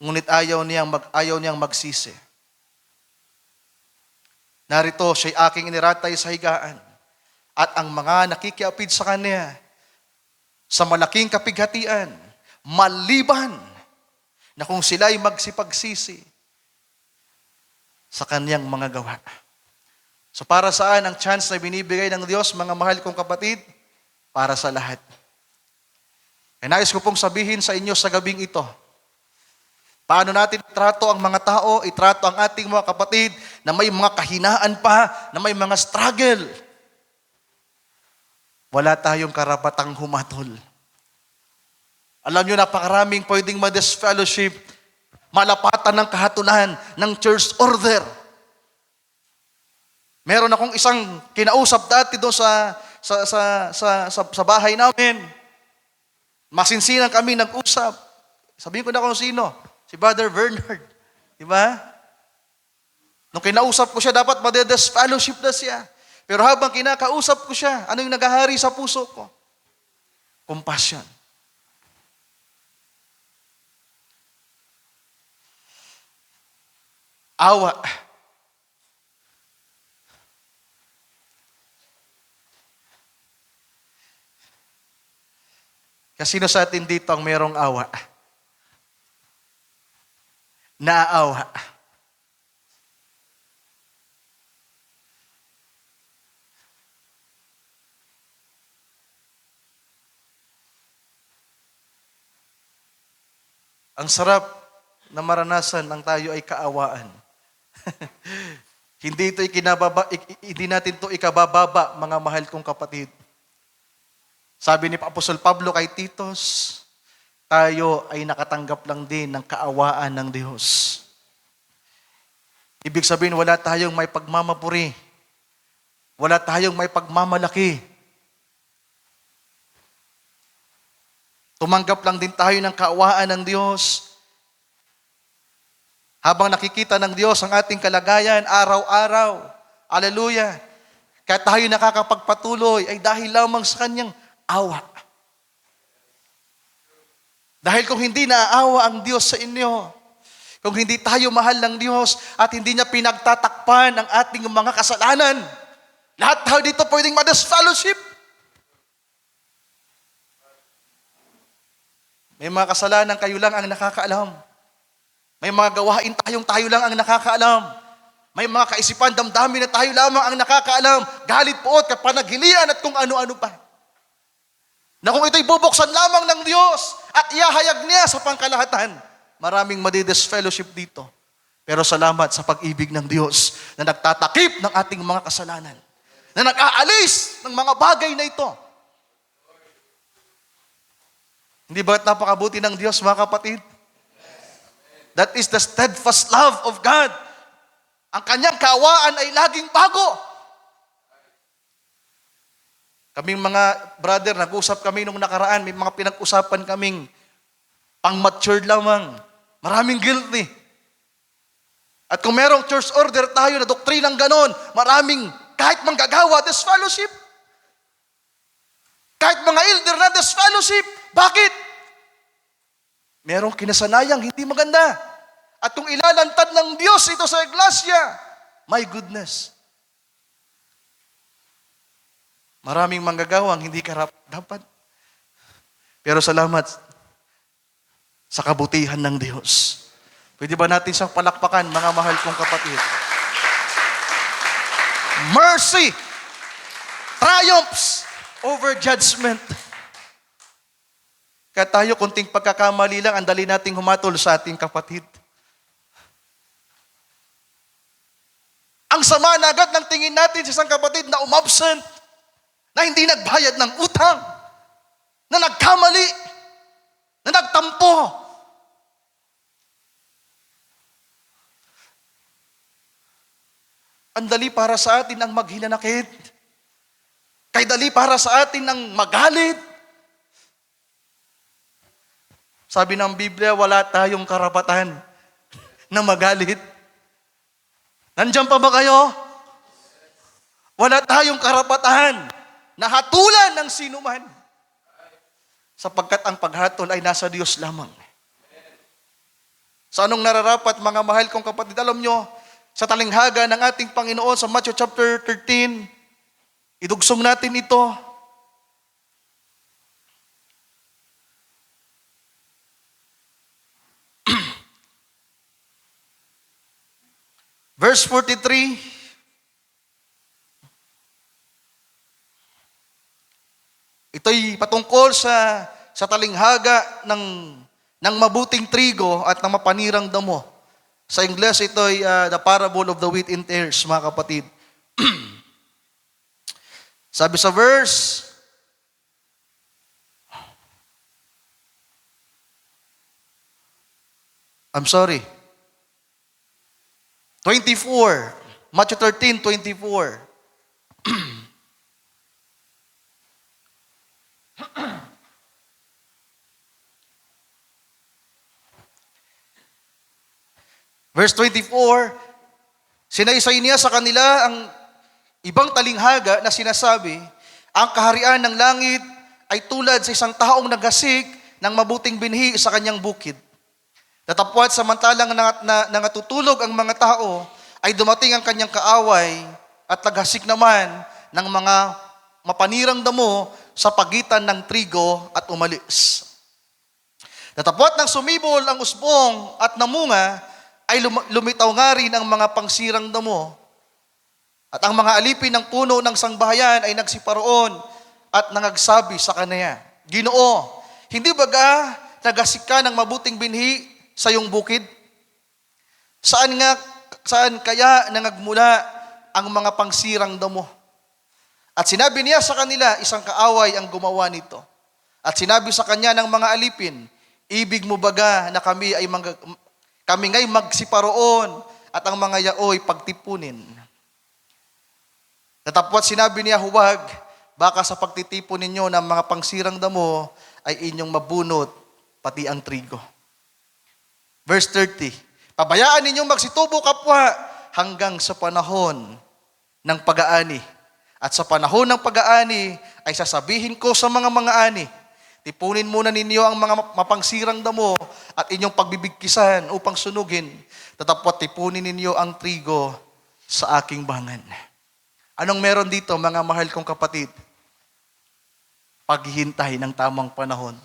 Ngunit ayaw niyang magsisi. Narito, siya'y aking iniratay sa higaan, at ang mga nakikiapid sa kanya sa malaking kapighatian, maliban na kung sila'y magsipagsisi sa kanyang mga gawa. So para saan ang chance na binibigay ng Diyos, mga mahal kong kapatid? Para sa lahat. E nais ko pong sabihin sa inyo sa gabing ito, paano natin itrato ang mga tao, itrato ang ating mga kapatid na may mga kahinaan pa, na may mga struggle. Wala tayong karapatang humatol. Alam nyo, napakaraming pwedeng ma-disfellowship, malapatan ng kahatulan, ng church order. Meron akong isang kinausap dati doon sa bahay namin. Masinsinan kami nag-usap. Sabihin ko na kung sino. Si Brother Bernard. Di ba? Nung kinausap ko siya, dapat ma-disfellowship na siya. Pero habang kinakausap ko siya, ano yung naghahari sa puso ko? Compassion. Awa. Kasi sino sa atin dito ang mayroong awa? Naaawa. Ang sarap na maranasan ang tayo ay kaawaan. Hindi natin to ikabababa, mga mahal kong kapatid. Sabi ni Apostol Pablo kay Titos, tayo ay nakatanggap lang din ng kaawaan ng Diyos. Ibig sabihin, wala tayong may pagmamapuri. Wala tayong may pagmamalaki. Tumanggap lang din tayo ng kaawaan ng Diyos. Habang nakikita ng Diyos ang ating kalagayan, araw-araw. Hallelujah. Kaya tayo nakakapagpatuloy ay dahil lamang sa Kanyang awa. Dahil kung hindi naaawa ang Diyos sa inyo, kung hindi tayo mahal ng Diyos at hindi niya pinagtatakpan ang ating mga kasalanan, lahat tayo dito pwedeng ma-disfellowship. May mga kasalanan kayo lang ang nakakaalam. May mga gawain tayo lang ang nakakaalam. May mga kaisipan, damdamin na tayo lamang ang nakakaalam. Galit, poot, kapanaghilian at kung ano-ano pa. Na kung ito'y bubuksan lamang ng Diyos at iahayag niya sa pangkalahatan, maraming madidisfellowship dito. Pero salamat sa pag-ibig ng Diyos na nagtatakip ng ating mga kasalanan. Na nag-aalis ng mga bagay na ito. Hindi ba't napakabuti ng Diyos, mga kapatid? That is the steadfast love of God. Ang kanyang kaawaan ay laging bago. Kaming mga brother, nag-usap kami nung nakaraan, may mga pinag-usapan kaming pang-matured lamang. Maraming guilty. At kung merong church order tayo na doktrinang ganon, maraming kahit manggagawa, disfellowship. Kahit mga elder na disfellowship. Bakit? Merong kinasanayang hindi maganda. At kung ilalantad ng Diyos ito sa iglesia, my goodness. Maraming manggagawang hindi dapat. Pero salamat sa kabutihan ng Diyos. Pwede ba natin siyang palakpakan, mga mahal kong kapatid? Mercy triumphs over judgment. Kaya tayo, kunting pagkakamali lang, ang dali nating humatol sa ating kapatid. Ang sama na agad ng tingin natin sa isang kapatid na umabsent, na hindi nagbayad ng utang, na nagkamali, na nagtampo. Ang dali para sa atin ang maghinanakit. Kay dali para sa atin ang magalit. Sabi ng Biblia, wala tayong karapatan na magalit. Nandiyan pa ba kayo? Wala tayong karapatan na hatulan ng sinuman. Sapagkat ang paghatol ay nasa Diyos lamang. Sa anong nararapat, mga mahal kong kapatid, alam nyo, sa talinghaga ng ating Panginoon sa Matthew chapter 13, idugsong natin ito. Verse 43, ito'y patungkol sa talinghaga ng mabuting trigo at ng mapanirang damo. Sa Ingles, ito'y the parable of the wheat and tares, mga kapatid. Sabi sa verse, I'm sorry, 24, Matthew 13, 24. Verse 24, sinaysay niya sa kanila ang ibang talinghaga na sinasabi, ang kaharian ng langit ay tulad sa isang taong naghasik ng mabuting binhi sa kanyang bukid. Datapwat samantalang nangatutulog ang mga tao, ay dumating ang kanyang kaaway at naghasik naman ng mga mapanirang damo sa pagitan ng trigo at umalis. Datapwat nang sumibol ang usbong at namunga, ay lumitaw nga rin ang mga pangsirang damo. At ang mga alipin ng puno ng sangbahayan ay nagsiparoon at nangagsabi sa kanya, Ginoo, hindi baga nagasika ng mabuting binhi sa iyong bukid? Saan kaya nangagmula ang mga pangsirang damo? At sinabi niya sa kanila, isang kaaway ang gumawa nito. At sinabi sa kanya ng mga alipin, ibig mo baga na kami nga'y magsiparoon at ang mga yaoy pagtipunin? Natapwat sinabi niya, huwag, baka sa pagtitipon ninyo ng mga pangsirang damo ay inyong mabunot pati ang trigo. Verse 30, pabayaan ninyong magsitubo kapwa hanggang sa panahon ng pag-aani. At sa panahon ng pag-aani ay sasabihin ko sa mga ani, tipunin muna ninyo ang mga mapangsirang damo at inyong pagbibigkisan upang sunugin. Tatapwat tipunin ninyo ang trigo sa aking bangan. Anong meron dito, mga mahal kong kapatid? Paghihintay ng tamang panahon.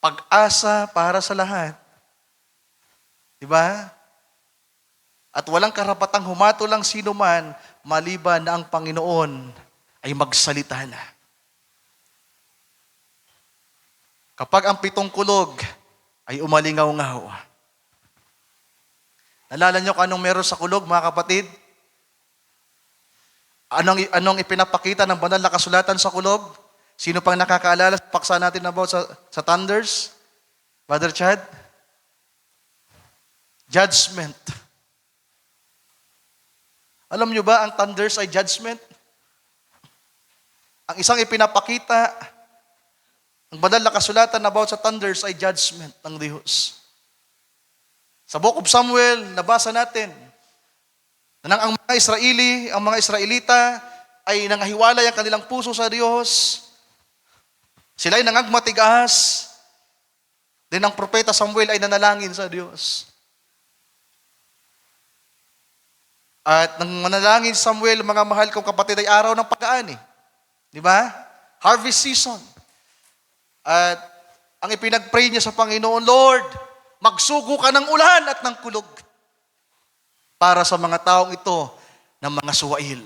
Pag-asa para sa lahat. Diba? At walang karapatang humatol ang sino man maliban na ang Panginoon ay magsalita na. Kapag ang 7 kulog ay umalingaw-ngaw. Nalala niyo kung anong meron sa kulog, mga kapatid? Anong ipinapakita ng banal na kasulatan sa kulog? Sino pang nakakaalala? Paksa natin about sa thunders? Brother Chad? Judgment. Alam nyo ba, ang thunders ay judgment? Ang isang ipinapakita, ang banal na kasulatan about sa thunders ay judgment ng Diyos. Sa Book of Samuel, nabasa natin, na ang mga Israelita ay nangahiwalay ang kanilang puso sa Diyos. Sila ay nangagmatigas. Then ang propeta Samuel ay nanalangin sa Diyos. At nang manalangin Samuel, mga mahal kong kapatid, ay araw ng pag-aani. Di ba? Harvest season. At ang ipinag-pray niya sa Panginoon, Lord, magsugo ka ng ulan at ng kulog para sa mga taong ito ng mga suwail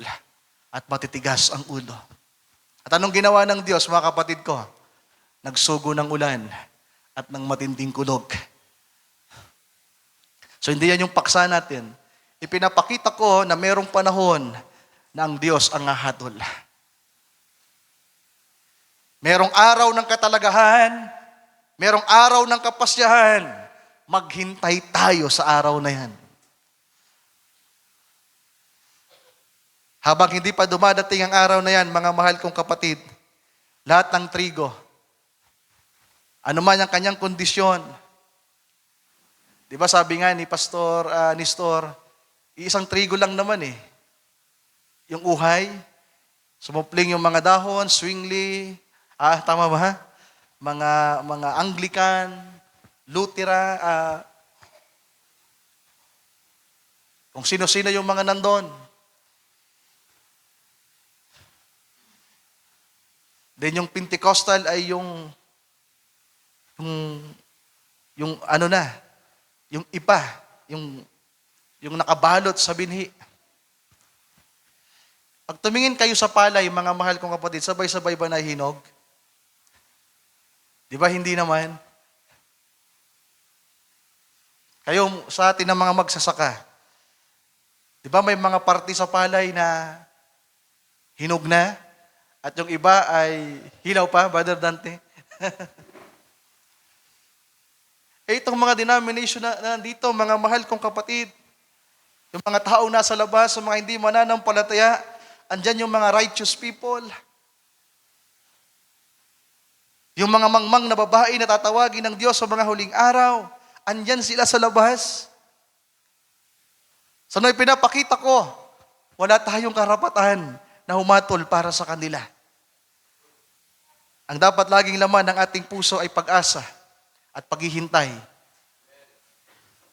at matitigas ang ulo. At anong ginawa ng Diyos, mga kapatid ko? Nagsugo ng ulan at ng matinding kulog. So hindi yan yung paksa natin. Ipinapakita ko na merong panahon na ang Diyos ang hahatol. Merong araw ng katalagahan, merong araw ng kapasyahan, maghintay tayo sa araw na yan. Habang hindi pa dumadating ang araw na yan, mga mahal kong kapatid, lahat ng trigo, ano man ang kanyang kondisyon, di ba sabi nga ni Pastor Nestor, isang trigo lang naman eh. Yung uhay, sumupling yung mga dahon, swingli, tama ba? Mga Anglican, Lutheran, kung sino-sino yung mga nandun. Then yung Pentecostal ay yung ano na, yung iba, yung nakabalot sa binhi. Pag tumingin kayo sa palay, mga mahal kong kapatid, sabay-sabay ba nahihinog? Di ba hindi naman? Kayo sa atin ng mga magsasaka, di ba may mga parte sa palay na hinog na? At yung iba ay hilaw pa, Brother Dante? Itong mga denomination na nandito, mga mahal kong kapatid, yung mga tao nasa labas, yung mga hindi mananampalataya, andyan yung mga righteous people. Yung mga mangmang na babae na tatawagin ng Diyos sa mga huling araw, andyan sila sa labas. So nung ipinapakita ko, wala tayong karapatan na humatol para sa kanila. Ang dapat laging laman ng ating puso ay pag-asa at paghihintay.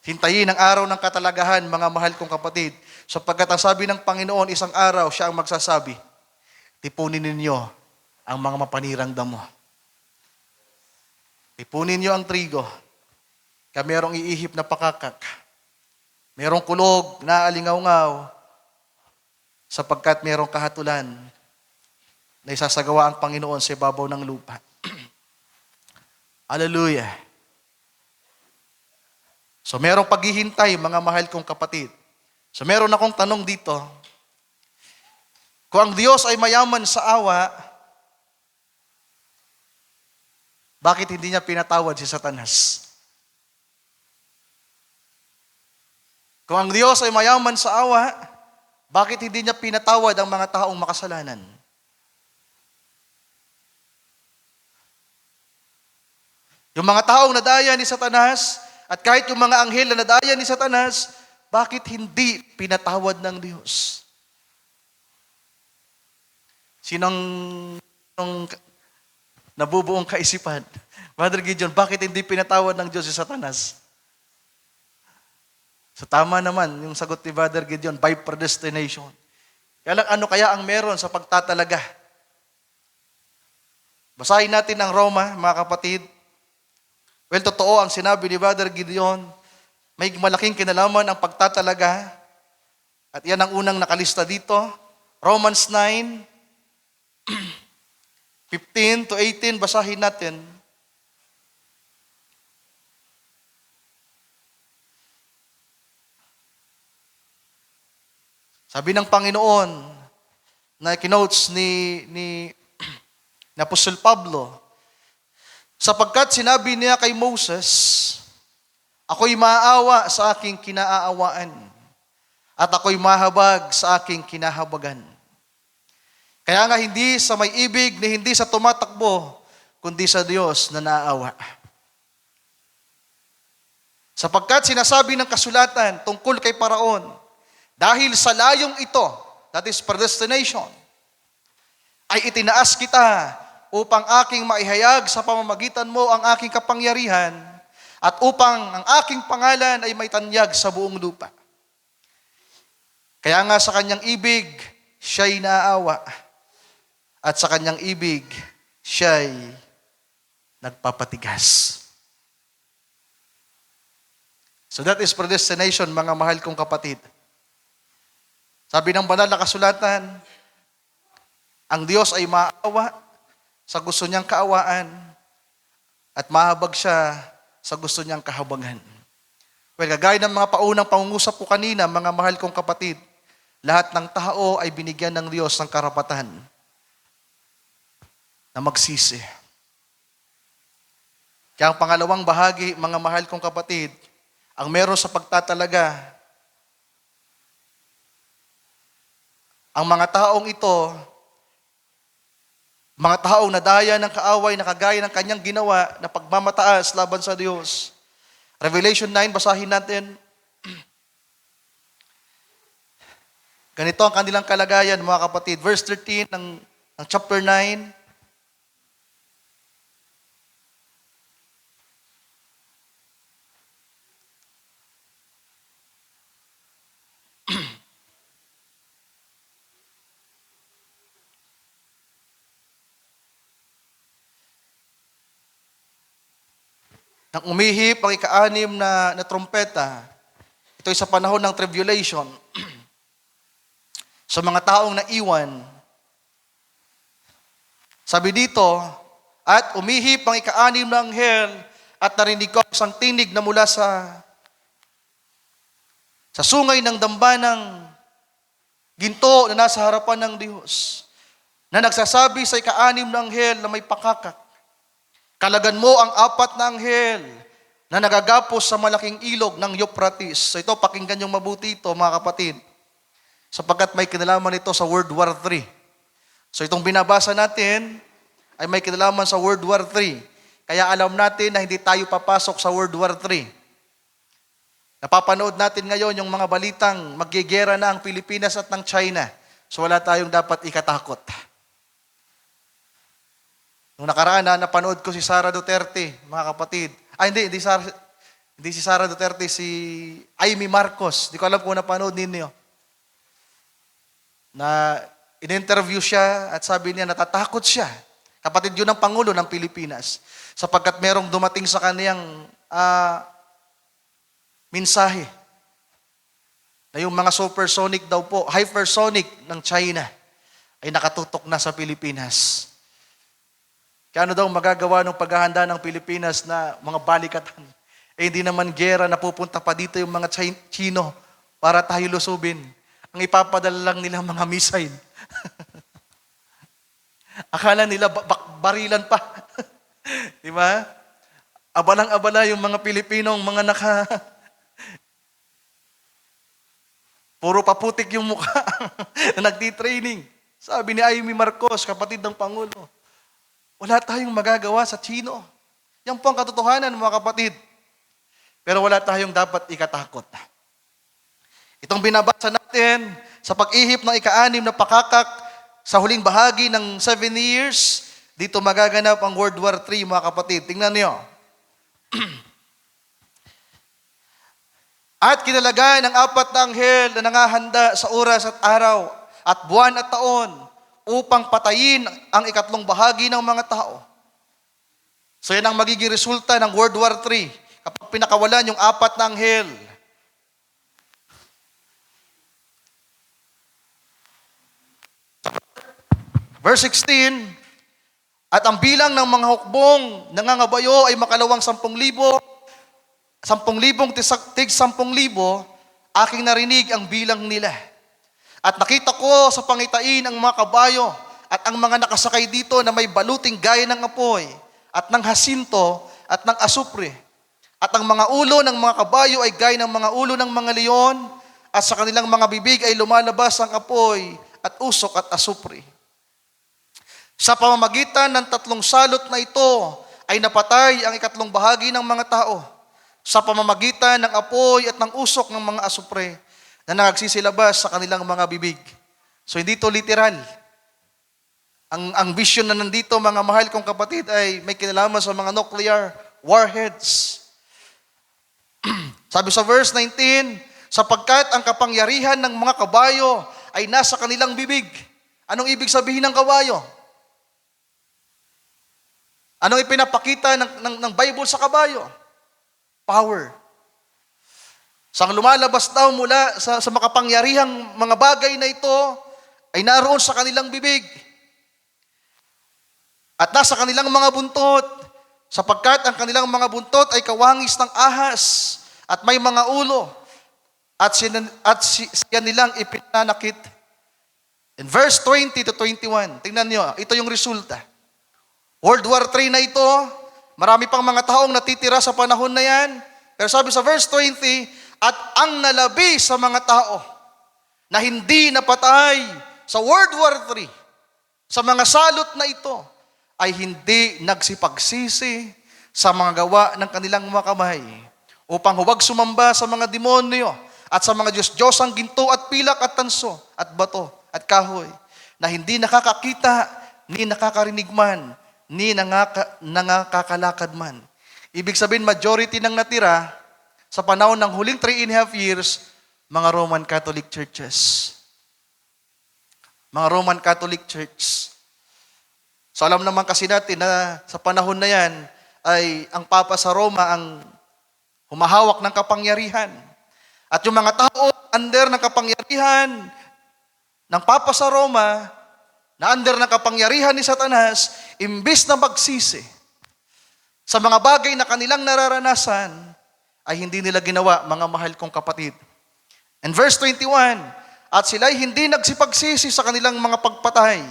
Hintayin ang araw ng katalagahan, mga mahal kong kapatid, sapagkat ang sabi ng Panginoon, isang araw siya ang magsasabi, tipunin ninyo ang mga mapanirang damo. Tipunin niyo ang trigo, kaya merong iihip na pakakak. Merong kulog na alingaw-ngaw, sapagkat merong kahatulan na isasagawa ang Panginoon sa ibabaw ng lupa. Hallelujah. So merong paghihintay, mga mahal kong kapatid. So meron akong tanong dito. Kung ang Diyos ay mayaman sa awa, bakit hindi niya pinatawad si Satanas? Kung ang Diyos ay mayaman sa awa, bakit hindi niya pinatawad ang mga taong makasalanan? Yung mga taong nadaya ni Satanas, at kahit yung mga anghel na nadaya ni Satanas, bakit hindi pinatawad ng Diyos? Sinong nabubuong kaisipan? Brother Gideon, bakit hindi pinatawad ng Diyos si Satanas? So tama naman yung sagot ni Brother Gideon, by predestination. Kaya lang, ano kaya ang meron sa pagtatalaga? Basahin natin ang Roma, mga kapatid. Well, totoo ang sinabi ni Brother Gideon. May malaking kinalaman ang pagtatalaga. At yan ang unang nakalista dito. Romans 9, 15 to 18, basahin natin. Sabi ng Panginoon, na kinotes ni Apostle Pablo, sapagkat sinabi niya kay Moses, ako'y maawa sa aking kinaaawaan, at ako'y mahabag sa aking kinahabagan. Kaya nga hindi sa may ibig ni hindi sa tumatakbo, kundi sa Diyos na naaawa. Sapagkat sinasabi ng kasulatan tungkol kay Paraon, dahil sa layong ito, that is predestination, ay itinaas kita upang aking maihayag sa pamamagitan mo ang aking kapangyarihan at upang ang aking pangalan ay may tanyag sa buong lupa. Kaya nga sa kanyang ibig, siya'y naaawa at sa kanyang ibig, siya'y nagpapatigas. So that is predestination, mga mahal kong kapatid. Sabi ng banal na kasulatan, ang Diyos ay maawa sa gusto niyang kaawaan at mahabag siya sa gusto niyang kahabagan. Well, kagaya ng mga paunang pangungusap ko kanina, mga mahal kong kapatid, lahat ng tao ay binigyan ng Diyos ng karapatan na magsisi. Kaya ang pangalawang bahagi, mga mahal kong kapatid, ang meron sa pagtatalaga, ang mga taong ito, mga taong nadaya ng kaaway na kagaya ng kanyang ginawa na pagmamataas laban sa Diyos. Revelation 9, basahin natin. Ganito ang kanilang kalagayan, mga kapatid. Verse 13 ng chapter 9. Nang umihip ang ika-anim na trompeta, ito ay sa panahon ng tribulation, sa mga taong naiwan. Sabi dito, at umihip ang ika-anim na anghel at narinig ko isang tinig na mula sa sungay ng dambanang ginto na nasa harapan ng Diyos, na nagsasabi sa ika-anim na anghel na may pakakak, kalagan mo ang apat na anghel na nagagapos sa malaking ilog ng Euphrates. So ito, pakinggan yung mabuti ito, mga kapatid, sapagkat may kinalaman ito sa World War III. So itong binabasa natin ay may kinalaman sa World War III. Kaya alam natin na hindi tayo papasok sa World War III. Napapanood natin ngayon yung mga balitang magyegera na ang Pilipinas at ng China. So wala tayong dapat ikatakot. Nung nakaraan napanood ko si Sara Duterte, mga kapatid. Hindi si Sara Duterte, si Amy Marcos. Di ko alam kung napanood ninyo. Na in-interview siya at sabi niya natatakot siya. Kapatid yun ng Pangulo ng Pilipinas. Sapagkat merong dumating sa kaniyang mensahe na yung mga supersonic daw po, hypersonic ng China ay nakatutok na sa Pilipinas. Kaya ano daw magagawa ng paghahanda ng Pilipinas na mga balikatan? Hindi naman gera na pupunta pa dito yung mga Chino para tayo lusubin. Ang ipapadala lang nila mga missile. Akala nila barilan pa. Di ba? Abalang-abala yung mga Pilipinong mga puro paputik yung mukha na nagdi-training. Sabi ni Amy Marcos, kapatid ng Pangulo, wala tayong magagawa sa Chino. Yan po ang katotohanan, mga kapatid. Pero wala tayong dapat ikatakot. Itong binabasa natin sa pag-ihip ng ika-6 na pakakak sa huling bahagi ng 7 years, dito magaganap ang World War III, mga kapatid. Tingnan niyo. At kinalagay ng 4 na anghel na nangahanda sa oras at araw at buwan at taon upang patayin ang 3 bahagi ng mga tao. So yan ang magiging resulta ng World War III kapag pinakawalan yung 4 na anghel. Verse 16, at ang bilang ng mga hukbong nangangabayo ay makalawang 10,000, 10,000 tig 10,000, aking narinig ang bilang nila. At nakita ko sa pangitain ang mga kabayo at ang mga nakasakay dito na may baluting gaya ng apoy at ng hasinto at ng asupre. At ang mga ulo ng mga kabayo ay gaya ng mga ulo ng mga leon at sa kanilang mga bibig ay lumalabas ang apoy at usok at asupre. Sa pamamagitan ng 3 salot na ito ay napatay ang 3 bahagi ng mga tao sa pamamagitan ng apoy at ng usok ng mga asupre na nagsisilabas sa kanilang mga bibig. So hindi ito literal. Ang vision na nandito, mga mahal kong kapatid, ay may kinalaman sa mga nuclear warheads. Sabi sa verse 19, sapagkat ang kapangyarihan ng mga kabayo ay nasa kanilang bibig. Anong ibig sabihin ng kabayo? Anong ipinapakita ng Bible sa kabayo? Power. So ang lumalabas daw mula sa makapangyarihang mga bagay na ito ay naroon sa kanilang bibig. At nasa kanilang mga buntot, sapagkat ang kanilang mga buntot ay kawangis ng ahas at may mga ulo at siya nilang ipinanakit. In verse 20 to 21, tingnan nyo, ito yung resulta. World War III na ito, marami pang mga taong natitira sa panahon na yan. Pero sabi sa verse 20, at ang nalabi sa mga tao na hindi napatay sa World War III, sa mga salot na ito, ay hindi nagsipagsisi sa mga gawa ng kanilang mga kamay upang huwag sumamba sa mga demonyo at sa mga Diyos-Diyosang ginto at pilak at tanso at bato at kahoy na hindi nakakakita ni nakakarinig man ni nangakalakad man. Ibig sabihin, majority ng natira sa panahon ng huling 3.5 years, mga Roman Catholic churches. Mga Roman Catholic Church. So alam naman kasi natin na sa panahon na yan, ay ang Papa sa Roma ang humahawak ng kapangyarihan. At yung mga tao under ng kapangyarihan ng Papa sa Roma, na under ng kapangyarihan ni Satanas, imbis na magsisi sa mga bagay na kanilang nararanasan, ay hindi nila ginawa, mga mahal kong kapatid. And verse 21, at sila'y hindi nagsipagsisi sa kanilang mga pagpatay,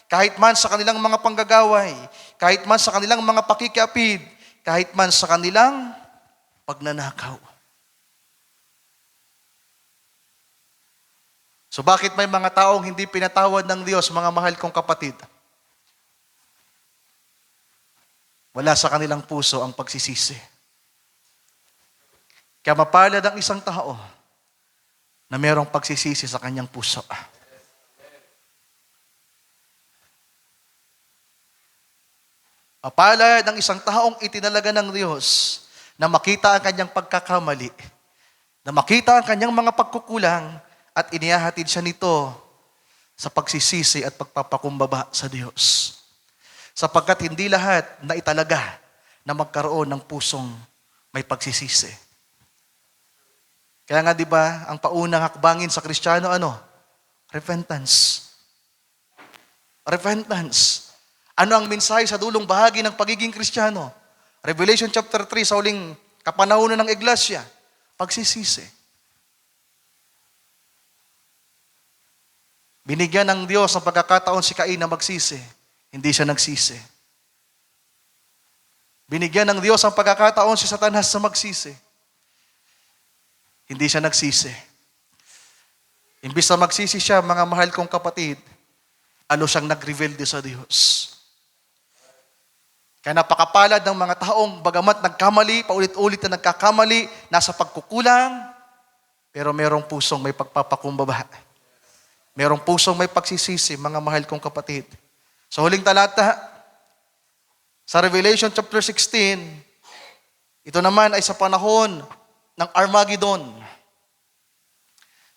kahit man sa kanilang mga panggagaway, kahit man sa kanilang mga pakikiapid, kahit man sa kanilang pagnanakaw. So bakit may mga taong hindi pinatawad ng Diyos, mga mahal kong kapatid? Wala sa kanilang puso ang pagsisisi. Kaya mapalad ang isang tao na mayroong pagsisisi sa kanyang puso. Mapalad ang isang taong itinalaga ng Diyos na makita ang kanyang pagkakamali, na makita ang kanyang mga pagkukulang, at inihahatid siya nito sa pagsisisi at pagpapakumbaba sa Diyos. Sapagkat hindi lahat na italaga na magkaroon ng pusong may pagsisisi. Kaya nga 'di ba, ang paunang hakbangin sa Kristiyano ano? Repentance. Repentance. Ano ang mensahe sa dulong bahagi ng pagiging Kristiyano? Revelation chapter 3 sa huling kapanahunan ng iglesia, pagsisisi. Binigyan ng Diyos ang pagkakataon si Cain na magsisi. Hindi siya nagsisi. Binigyan ng Diyos ang pagkakataon si Satanas na magsisi. Hindi siya nagsisi. Imbis na magsisi siya, mga mahal kong kapatid, ano siyang nag-reveal din sa Diyos. Kaya napakapalad ng mga taong bagamat nagkamali, paulit-ulit na nagkakamali, nasa pagkukulang, pero merong pusong may pagpapakumbaba. Merong pusong may pagsisisi, mga mahal kong kapatid. Sa huling talata, sa Revelation chapter 16, ito naman ay sa panahon ng Armageddon.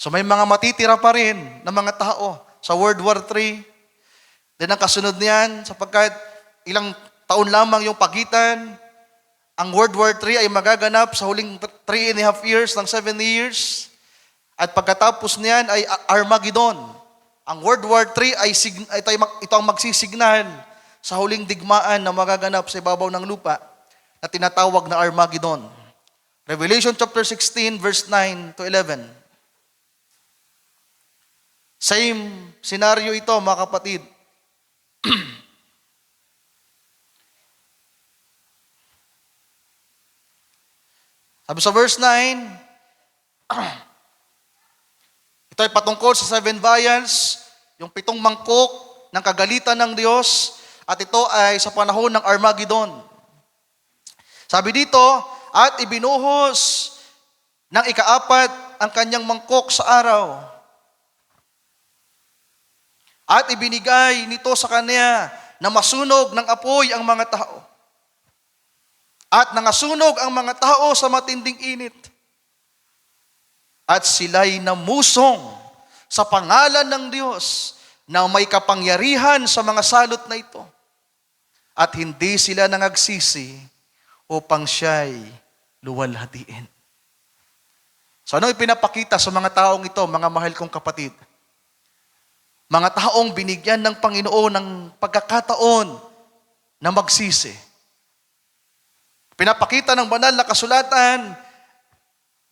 So may mga matitira pa rin ng mga tao sa World War III. Then ang kasunod niyan, sapagkat ilang taon lamang yung pagitan, ang World War III ay magaganap sa huling 3.5 years ng 7 years. At pagkatapos niyan ay Armageddon. Ang World War III ito ang magsisignal sa huling digmaan na magaganap sa ibabaw ng lupa na tinatawag na Armageddon. Revelation chapter 16 verse 9 to 11. Same scenario ito, mga kapatid. Sabi sa verse 9, ito ay patungkol sa 7 vials, yung 7 mangkok ng kagalitan ng Diyos, at ito ay sa panahon ng Armageddon. Sabi dito, at ibinuhos ng ika-4 ang kanyang mangkok sa araw. At ibinigay nito sa kanya na masunog ng apoy ang mga tao. At nangasunog ang mga tao sa matinding init. At sila'y namusong sa pangalan ng Diyos na may kapangyarihan sa mga salot na ito. At hindi sila nangagsisi upang siya'y luwalhatiin. So ano ipinapakita sa mga taong ito, mga mahal kong kapatid? Mga taong binigyan ng Panginoon ng pagkakataon na magsisi. Pinapakita ng banal na kasulatan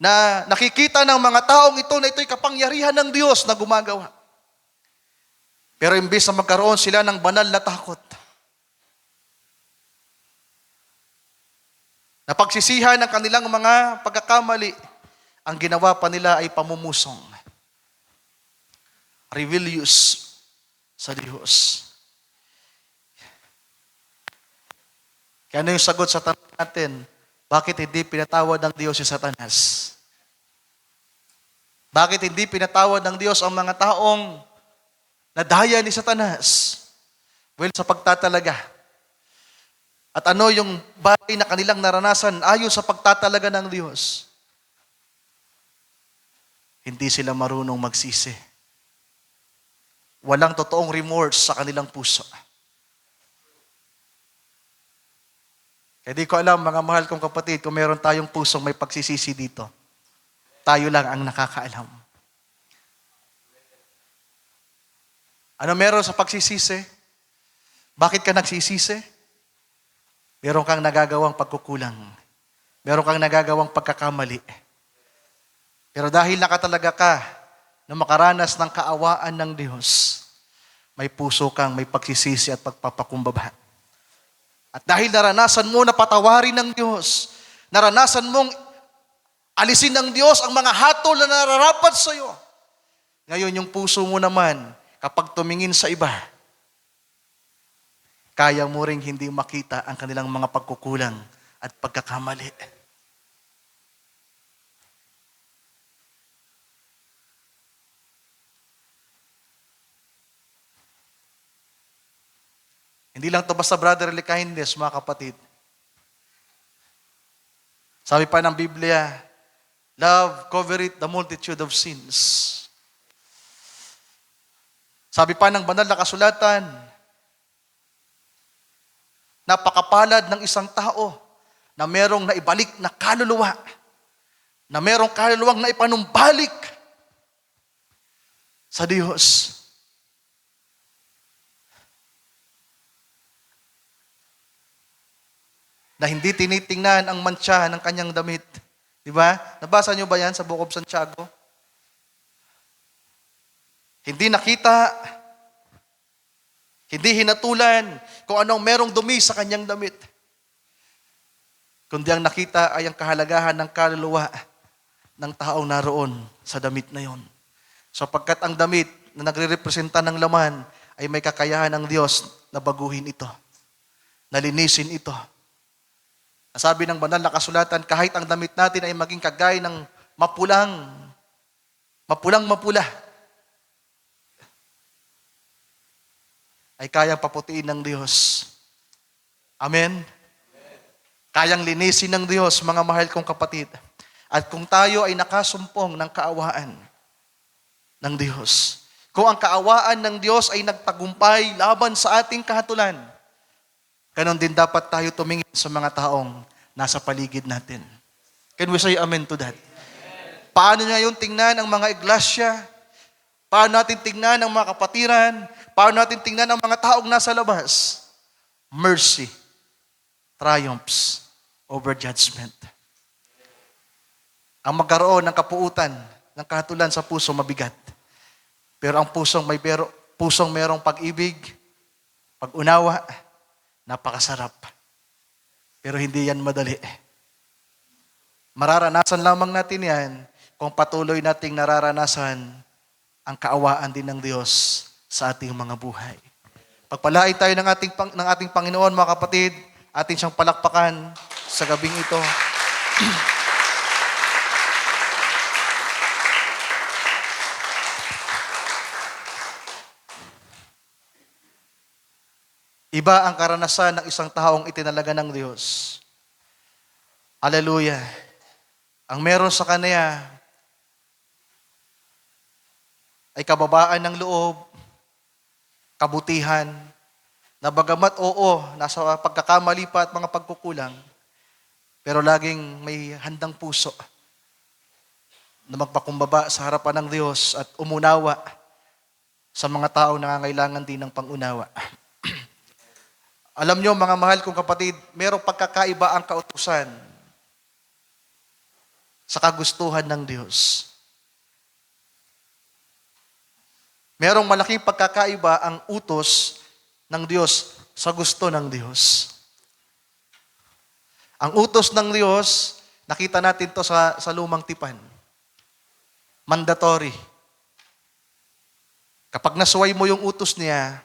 na nakikita ng mga taong ito na ito'y kapangyarihan ng Diyos na gumagawa. Pero imbis na magkaroon sila ng banal na takot, na pagsisihan ng kanilang mga pagkakamali, ang ginawa pa nila ay pamumusong. Rebellious sa Diyos. Kaya ano yung sagot sa tanong natin? Bakit hindi pinatawad ng Diyos si Satanas? Bakit hindi pinatawad ng Diyos ang mga taong nadaya ni Satanas? Well, sa pagtatalaga. At ano yung bagay na kanilang naranasan ayon sa pagtatalaga ng Diyos? Hindi sila marunong magsisi. Walang totoong remorse sa kanilang puso. Kaya di ko alam, mga mahal kong kapatid, kung meron tayong pusong may pagsisisi dito. Tayo lang ang nakakaalam. Ano meron sa pagsisisi? Bakit ka nagsisisi? Meron kang nagagawang pagkukulang. Meron kang nagagawang pagkakamali. Pero dahil nakatalaga ka na makaranas ng kaawaan ng Diyos, may puso kang may pagsisisi at pagpapakumbaba. At dahil naranasan mo na patawarin ng Diyos, naranasan mong alisin ng Diyos ang mga hatol na nararapat sa iyo. Ngayon yung puso mo naman, kapag tumingin sa iba, kaya mo ring hindi makita ang kanilang mga pagkukulang at pagkakamali. Hindi lang ito basta brotherly kindness, mga kapatid. Sabi pa ng Biblia, love covereth the multitude of sins. Sabi pa ng banal na kasulatan, napakapalad ng isang tao na merong naibalik na kaluluwa, na merong kaluluwang na ipanumbalik sa Diyos. na hindi tinitingnan ang mantsa ng kanyang damit. Di ba? Nabasa niyo ba yan sa Book of Santiago? Hindi nakita, hindi hinatulan kung anong merong dumi sa kanyang damit. Kundi ang nakita ay ang kahalagahan ng kaluluwa ng taong naroon sa damit na yon. Sapagkat ang damit na nagre-representa ng laman ay may kakayahan ng Diyos na baguhin ito, nalinisin ito. Sabi ng banal na kasulatan, kahit ang damit natin ay maging kagaya ng mapula, ay kayang paputiin ng Diyos. Amen? Kayang linisin ng Diyos, mga mahal kong kapatid. At kung tayo ay nakasumpong ng kaawaan ng Diyos, kung ang kaawaan ng Diyos ay nagtagumpay laban sa ating kahatulan, ganon din dapat tayo tumingin sa mga taong nasa paligid natin. Can we say amen to that? Paano niya yung tingnan ang mga iglesia? Paano natin tingnan ang mga kapatiran? Paano natin tingnan ang mga taong nasa labas? Mercy triumphs over judgment. Ang magkaroon ng kapuutan, ng kahatulan sa puso mabigat. Pero ang pusong merong pag-ibig, pag-unawa, napakasarap. Pero hindi yan madali. Mararanasan lamang natin yan kung patuloy nating nararanasan ang kaawaan din ng Diyos sa ating mga buhay. Pagpalain tayo ng ating Panginoon, mga kapatid, atin siyang palakpakan sa gabing ito. Iba ang karanasan ng isang taong itinalaga ng Diyos. Hallelujah. Ang meron sa kanya ay kababaan ng loob, kabutihan, na bagamat nasa pagkakamali pa at mga pagkukulang, pero laging may handang puso na magpakumbaba sa harapan ng Diyos at umunawa sa mga taong nangangailangan din ng pangunawa. Alam nyo, mga mahal kong kapatid, merong pagkakaiba ang kautusan sa kagustuhan ng Diyos. Merong malaking pagkakaiba ang utos ng Diyos sa gusto ng Diyos. Ang utos ng Diyos, nakita natin to sa lumang tipan. Mandatory. Kapag nasuway mo yung utos niya,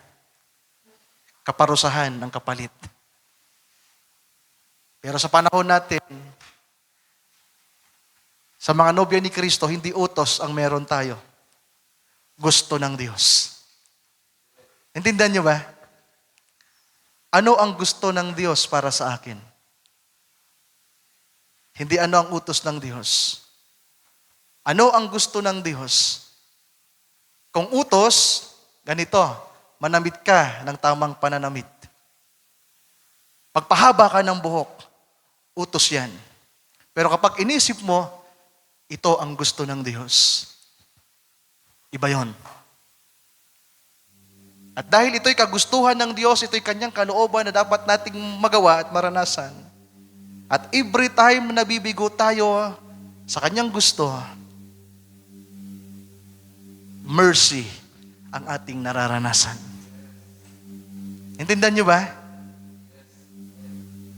kaparusahan ng kapalit. Pero sa panahon natin, sa mga nobya ni Kristo, hindi utos ang meron tayo. Gusto ng Diyos. Intindihan niyo ba? Ano ang gusto ng Diyos para sa akin? Hindi ano ang utos ng Diyos. Ano ang gusto ng Diyos? Kung utos, ganito, manamit ka ng tamang pananamit. Pagpahaba ka ng buhok, utos yan. Pero kapag inisip mo, ito ang gusto ng Diyos. Iba yon. At dahil ito'y kagustuhan ng Diyos, ito'y kanyang kalooban na dapat nating magawa at maranasan. At every time na nabibigo tayo sa kanyang gusto, mercy ang ating nararanasan. Intindihan nyo ba?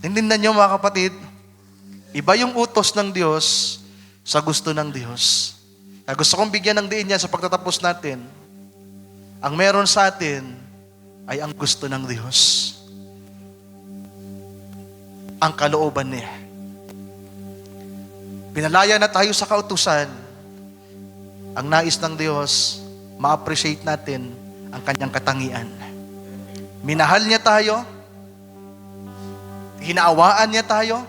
Intindihan nyo, mga kapatid? Iba yung utos ng Diyos sa gusto ng Diyos. Kaya gusto kong bigyan ng diin yan sa pagtatapos natin. Ang meron sa atin ay ang gusto ng Diyos. Ang kalooban niya. Pinalaya na tayo sa kautusan. Ang nais ng Diyos, ma-appreciate natin ang kanyang katangian. Minahal niya tayo. Hinaawaan niya tayo.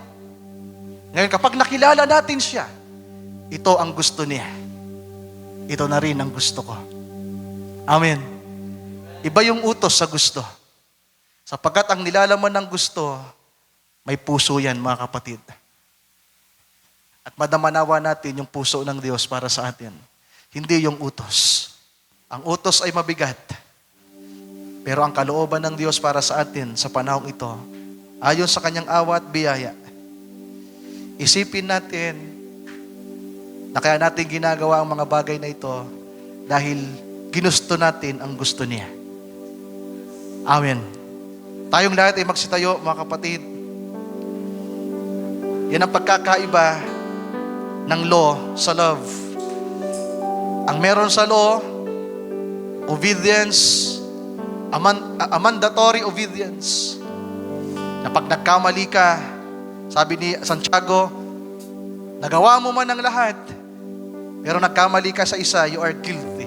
Ngayon, kapag nakilala natin siya, ito ang gusto niya. Ito na rin ang gusto ko. Amen. Iba yung utos sa gusto. Sapagkat ang nilalaman ng gusto, may puso yan, mga kapatid. At madamanawa natin yung puso ng Diyos para sa atin. Hindi yung utos. Ang utos ay mabigat. Pero ang kalooban ng Diyos para sa atin sa panahong ito ayon sa kanyang awa at biyaya. Isipin natin na kaya natin ginagawa ang mga bagay na ito dahil ginusto natin ang gusto niya. Amen. Tayong lahat ay magsitayo, mga kapatid. Yan ang pagkakaiba ng law sa love. Ang meron sa law, obedience, a mandatory obedience. Na pag nagkamali ka, sabi ni Santiago, nagawa mo man ang lahat, pero nagkamali ka sa isa, you are guilty.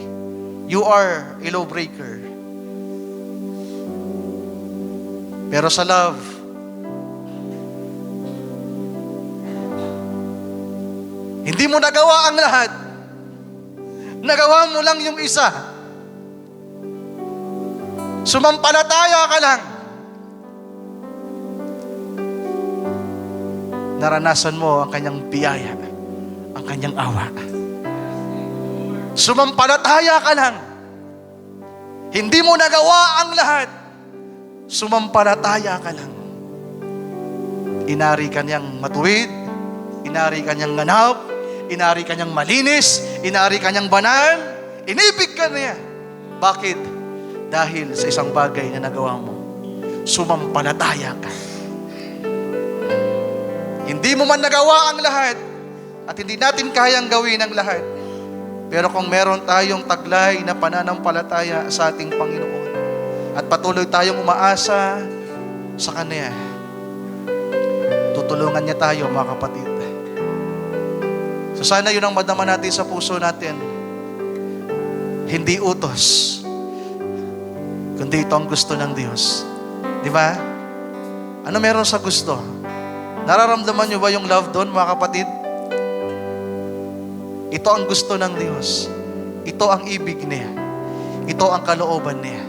You are a lawbreaker. Pero sa love, hindi mo nagawa ang lahat. Nagawa mo lang yung isa. Sumampalataya ka lang. Naranasan mo ang kanyang biyaya, ang kanyang awa. Sumampalataya ka lang. Hindi mo nagawa ang lahat. Sumampalataya ka lang. Inari ka niyang matuwid, inari ka niyang ganap, inari ka niyang malinis, inari ka niyang banal, inibig ka niya. Bakit? Dahil sa isang bagay na nagawa mo, sumampalataya ka. Hindi mo man nagawa ang lahat at hindi natin kayang gawin ang lahat. Pero kung meron tayong taglay na pananampalataya sa ating Panginoon at patuloy tayong umaasa sa Kanya, tutulungan niya tayo, mga kapatid. So sana yun ang madama natin sa puso natin. Hindi utos, kundi ito ang gusto ng Diyos. Di ba? Ano meron sa gusto? Nararamdaman niyo ba yung love doon, mga kapatid? Ito ang gusto ng Diyos. Ito ang ibig niya. Ito ang kalooban niya.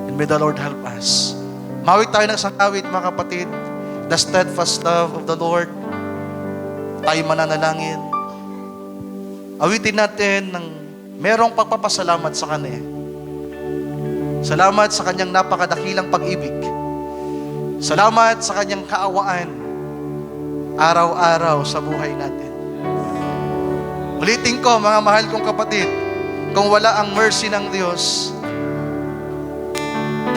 And may the Lord help us. Mawit tayo ng sangawit, mga kapatid. The steadfast love of the Lord. Tayo mananalangin. Awitin natin ng merong pagpapasalamat sa Kanya. Salamat sa Kanyang napakadakilang pag-ibig. Salamat sa Kanyang kaawaan araw-araw sa buhay natin. Ulitin ko, mga mahal kong kapatid, kung wala ang mercy ng Diyos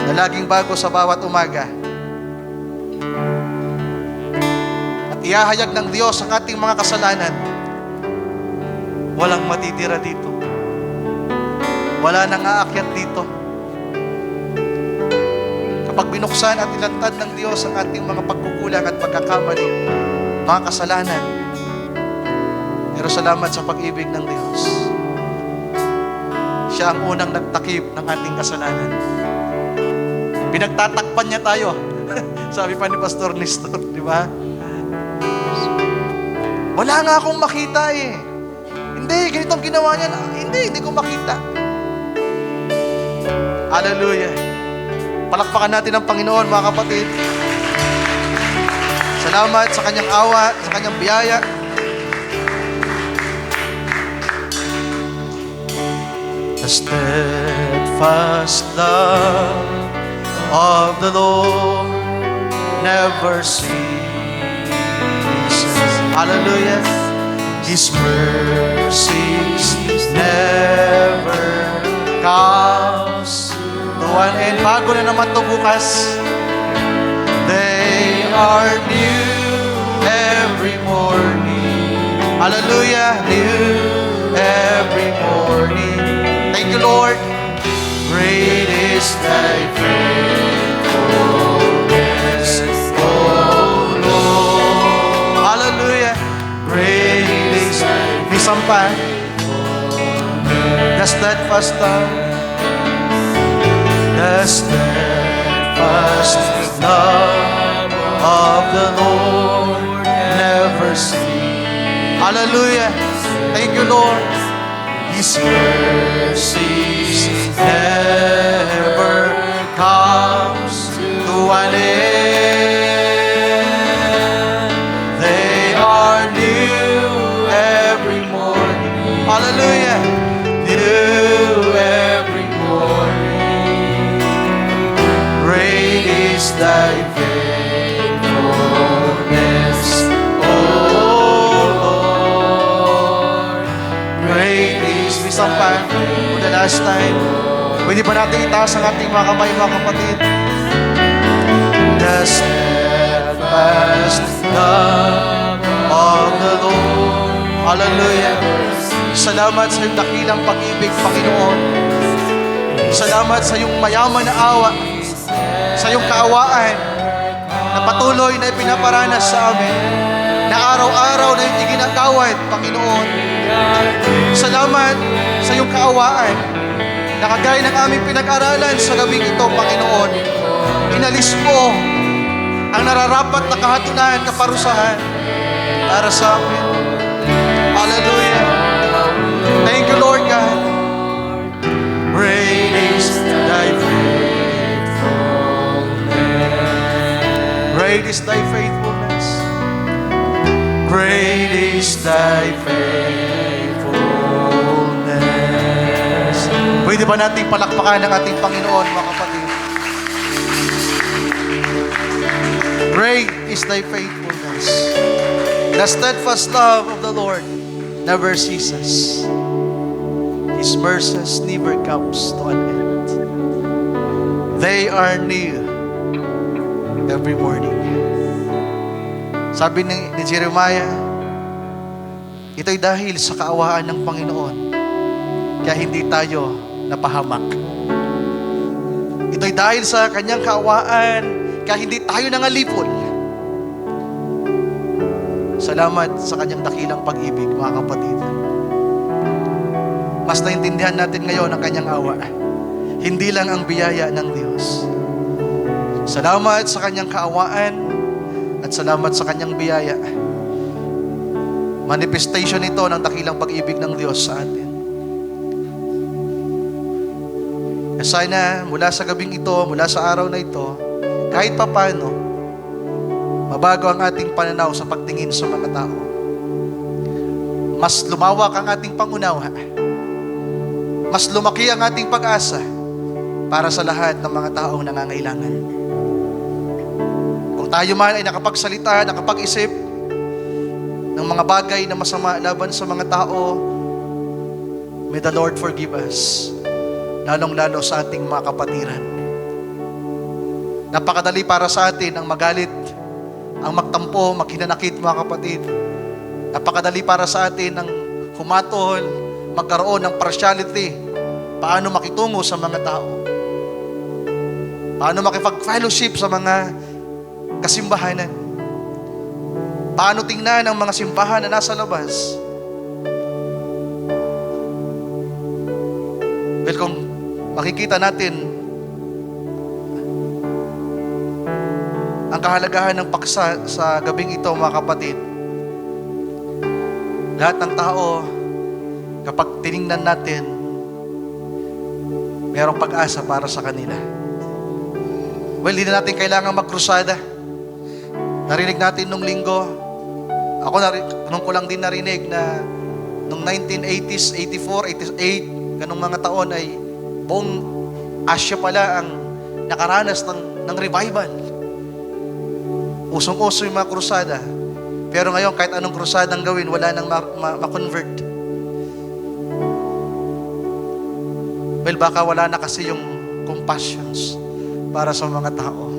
na laging bago sa bawat umaga at ihahayag ng Diyos ang ating mga kasalanan, walang matitira dito. Wala nang aakyat dito. Kapag binuksan at ilantad ng Diyos ang ating mga pagkukulang at pagkakamali, mga kasalanan, pero salamat sa pag-ibig ng Diyos. Siya ang unang nagtakip ng ating kasalanan. Pinagtatakpan niya tayo. Sabi pa ni Pastor Nestor, di ba? Wala nga akong makita eh. Hindi, ganitong ginawa niya. Hindi ko makita. Hallelujah. Palakpakan natin ang Panginoon, mga kapatid. Salamat sa Kanyang awa, sa Kanyang biyaya. The steadfast love of the Lord never ceases. Hallelujah. His mercies never comes to an end. Bago na naman ito bukas. They are new every morning. Hallelujah. New every morning. Thank you, Lord. Great is thy faithfulness, O Lord. Hallelujah. Great is thy faithfulness. The steadfast love. The steadfast love of the Lord never ceases. Hallelujah. Thank you, Lord. His mercies never comes to an end. They are new every morning. Hallelujah. New every morning. Great is thy faithfulness. isang pa, for the last time. Pwede ba natin itaas ang ating mga kamay, mga kapatid? The steadfast love of the Lord. Hallelujah. Salamat sa iyong dakilang pag-ibig, Panginoon. Salamat sa iyong mayaman na awa, sa iyong kaawaan na patuloy na ipinaparanas sa amin, na araw-araw na iyong iginagawad, Panginoon. Salamat sa iyong kaawaan na kagaya ng aming pinag-aralan sa gabing ito, Panginoon. Inalis mo ang nararapat na kahatulan, kaparusahan para sa amin. Hallelujah. Thank you, Lord God. Great is thy faithfulness. Great is thy faithfulness. Great is thy faithfulness. Pwede ba nating palakpakan ng ating Panginoon, mga kapatid? Great is thy faithfulness. The steadfast love of the Lord never ceases. His mercies never comes to an end. They are new every morning. Sabi ni Jeremiah, ito'y dahil sa kaawaan ng Panginoon, kaya hindi tayo napahamak. Ito'y dahil sa kanyang kaawaan, kaya hindi tayo nangalipol. Salamat sa kanyang dakilang pag-ibig, mga kapatid. Mas naintindihan natin ngayon ang kanyang awa. Hindi lang ang biyaya ng Diyos. Salamat sa kanyang kaawaan at salamat sa kanyang biyaya. Manifestation ito ng dakilang pag-ibig ng Diyos sa atin. Sana mula sa gabing ito, mula sa araw na ito, kahit papano, mabago ang ating pananaw sa pagtingin sa mga tao. Mas lumawak ang ating pangunawa. Mas lumaki ang ating pag-asa para sa lahat ng mga taong nangangailangan. Kung tayo man ay nakapagsalita, nakapag-isip ng mga bagay na masama laban sa mga tao, may the Lord forgive us, lalong-lalo sa ating mga kapatiran. Napakadali para sa atin ang magalit, ang magtampo, maghinanakit, mga kapatid. Napakadali para sa atin ang humatol, magkaroon ng partiality, paano makitungo sa mga tao, paano makipag-fellowship sa mga kasimbahanan, paano tingnan ang mga simbahan na nasa labas. Well, kung makikita natin ang kahalagahan ng paksa sa gabing ito, mga kapatid, lahat ng tao, kapag tiningnan natin, mayroong pag-asa para sa kanila. Well, hindi na natin kailangan magkrusada. Narinig natin nung linggo, nung ko lang din narinig na nung 1980s, 84, 88, ganong mga taon ay buong Asia pala ang nakaranas ng revival. Usong-uso yung mga krusada. Pero ngayon, kahit anong krusadang gawin, wala nang ma-convert. Well, baka wala na kasi yung compassions para sa mga tao.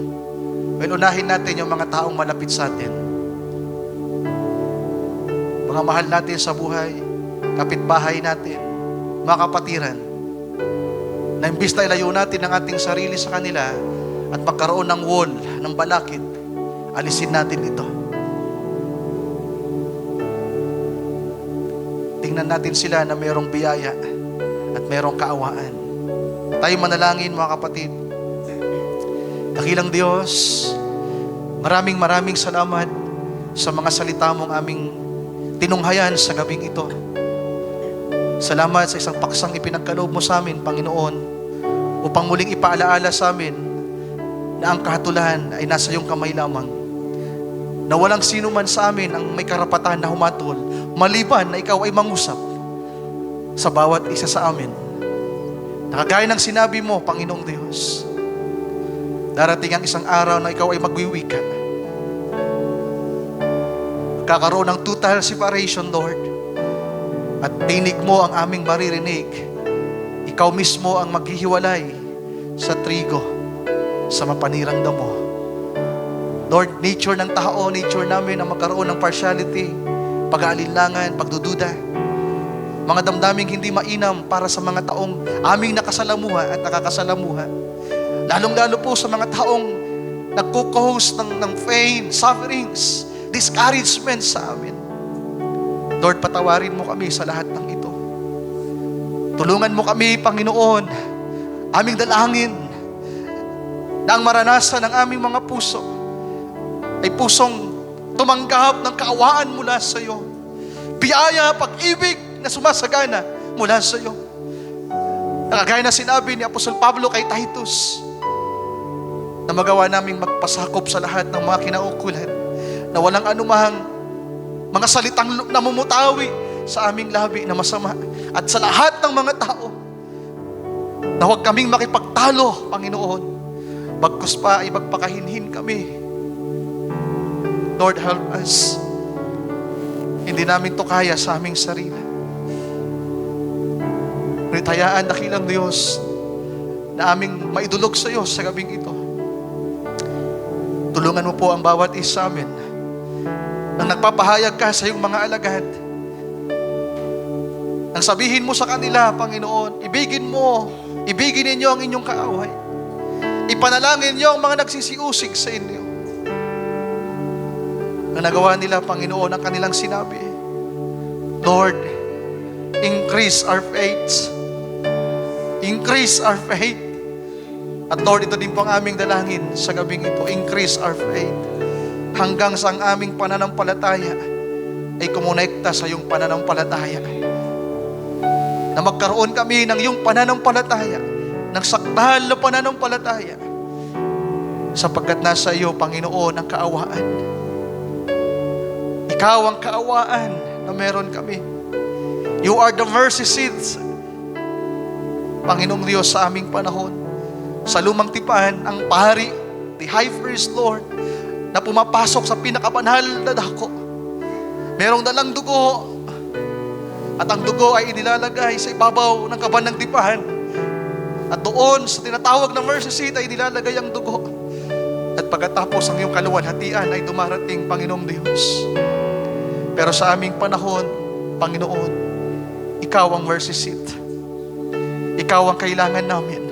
Well, unahin natin yung mga taong malapit sa atin. Mga mahal natin sa buhay, kapitbahay natin, mga kapatiran, na imbis na ilayo natin ang ating sarili sa kanila at magkaroon ng wall, ng balakid, alisin natin ito. Tingnan natin sila na mayroong biyaya at mayroong kaawaan. Tayo manalangin, mga kapatid. Dakilang Diyos, maraming salamat sa mga salita mong aming tinunghayan sa gabing ito. Salamat sa isang paksang ipinagkaloob mo sa amin, Panginoon, upang muling ipaalaala sa amin na ang kahatulan ay nasa iyong kamay lamang. Na walang sino man sa amin ang may karapatan na humatol, maliban na ikaw ay mangusap sa bawat isa sa amin. Nakagaya ng sinabi mo, Panginoong Diyos, darating ang isang araw na ikaw ay magwiwika. Kakaroon ng total separation, Lord. At tinig mo ang aming maririnig. Ikaw mismo ang maghihiwalay sa trigo, sa mapanirang damo. Lord, nature ng tao, nature namin ang magkaroon ng partiality, pag-aalinlangan, pagdududa. Mga damdaming hindi mainam para sa mga taong aming nakasalamuha at nakakasalamuha. Lalong-lalo po sa mga taong nagko-cause ng pain, sufferings, discouragement sa amin. Lord, patawarin mo kami sa lahat ng ito. Tulungan mo kami, Panginoon, aming dalangin na ang maranasan ng aming mga puso ay pusong tumanggap ng kaawaan mula sa iyo. Biyaya, pag-ibig na sumasagana mula sa iyo. Nakagaya na sinabi ni Apostol Pablo kay Titus, na magawa naming magpasakop sa lahat ng mga kinaukulan, na walang anumang mga salitang namumutawi sa aming labi na masama, at sa lahat ng mga tao, na huwag kaming makipagtalo, Panginoon, bagkus pa ay magpakahinhin kami. Lord, help us. Hindi namin to kaya sa aming sarili. Ngunit hayaan, dakilang Diyos, na aming maidulog sa iyo sa gabing ito. Tulungan mo po ang bawat isa amin nang nagpapahayag ka sa iyong mga alagad. Nang sabihin mo sa kanila, Panginoon, ibigin ninyo ang inyong kaaway. Ipanalangin niyo ang mga nagsisiusig sa inyo. Na nagawa nila, Panginoon, ang kanilang sinabi. Lord, increase our faith. Increase our faith. At Lord, ito din po ang aming dalangin sa gabing ito. Increase our faith. Hanggang sa ang aming pananampalataya ay kumonekta sa iyong pananampalataya. Na magkaroon kami ng iyong pananampalataya, ng sakdal na pananampalataya, sapagkat nasa iyo, Panginoon, ang kaawaan. Ikaw ang kaawaan na meron kami. You are the mercy seats, Panginoong Diyos, sa aming panahon. Sa lumang tipan, ang pari, the high priest, Lord, na pumapasok sa pinakabanal na dako. Merong dalang dugo, at ang dugo ay inilalagay sa ibabaw ng kaban ng tipan. At doon sa tinatawag na mercy seat ay nilalagay ang dugo. At pagkatapos ang iyong kaluwalhatian ay dumarating, Panginoong Diyos. Pero sa aming panahon, Panginoon, ikaw ang mercy seat. Ikaw ang kailangan namin.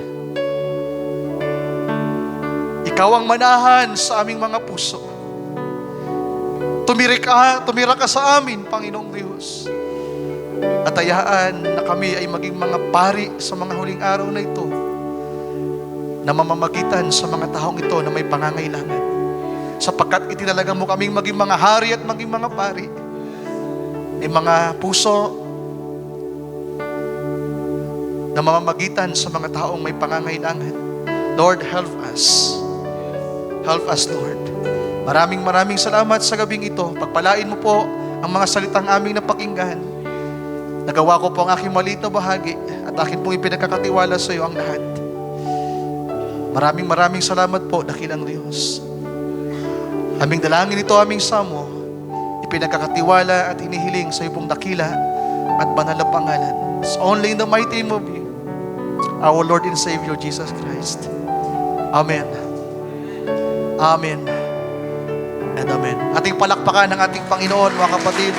Ikaw ang manahan sa aming mga puso. Tumira ka sa amin, Panginoong Diyos. At hayaan na kami ay maging mga pari sa mga huling araw na ito, na mamamagitan sa mga taong ito na may pangangailangan. Sapagkat itinalaga mo kaming maging mga hari at maging mga pari. May mga puso na mamamagitan sa mga taong may pangangailangan. Lord, help us. Help us, Lord. Maraming salamat sa gabing ito. Pagpalain mo po ang mga salitang aming napakinggan. Nagawa ko po ang aking maliit na bahagi at akin pong ipinagkakatiwala sa iyo ang lahat. Maraming salamat po, dakilang Diyos. Aming dalangin ito, aming samo, ipinagkakatiwala at hinihiling sa iyo pong dakila at banal na pangalan. It's only in the mighty name of you, our Lord and Savior, Jesus Christ. Amen. Amen. And amen. Ating palakpakan ng ating Panginoon, mga kapatid.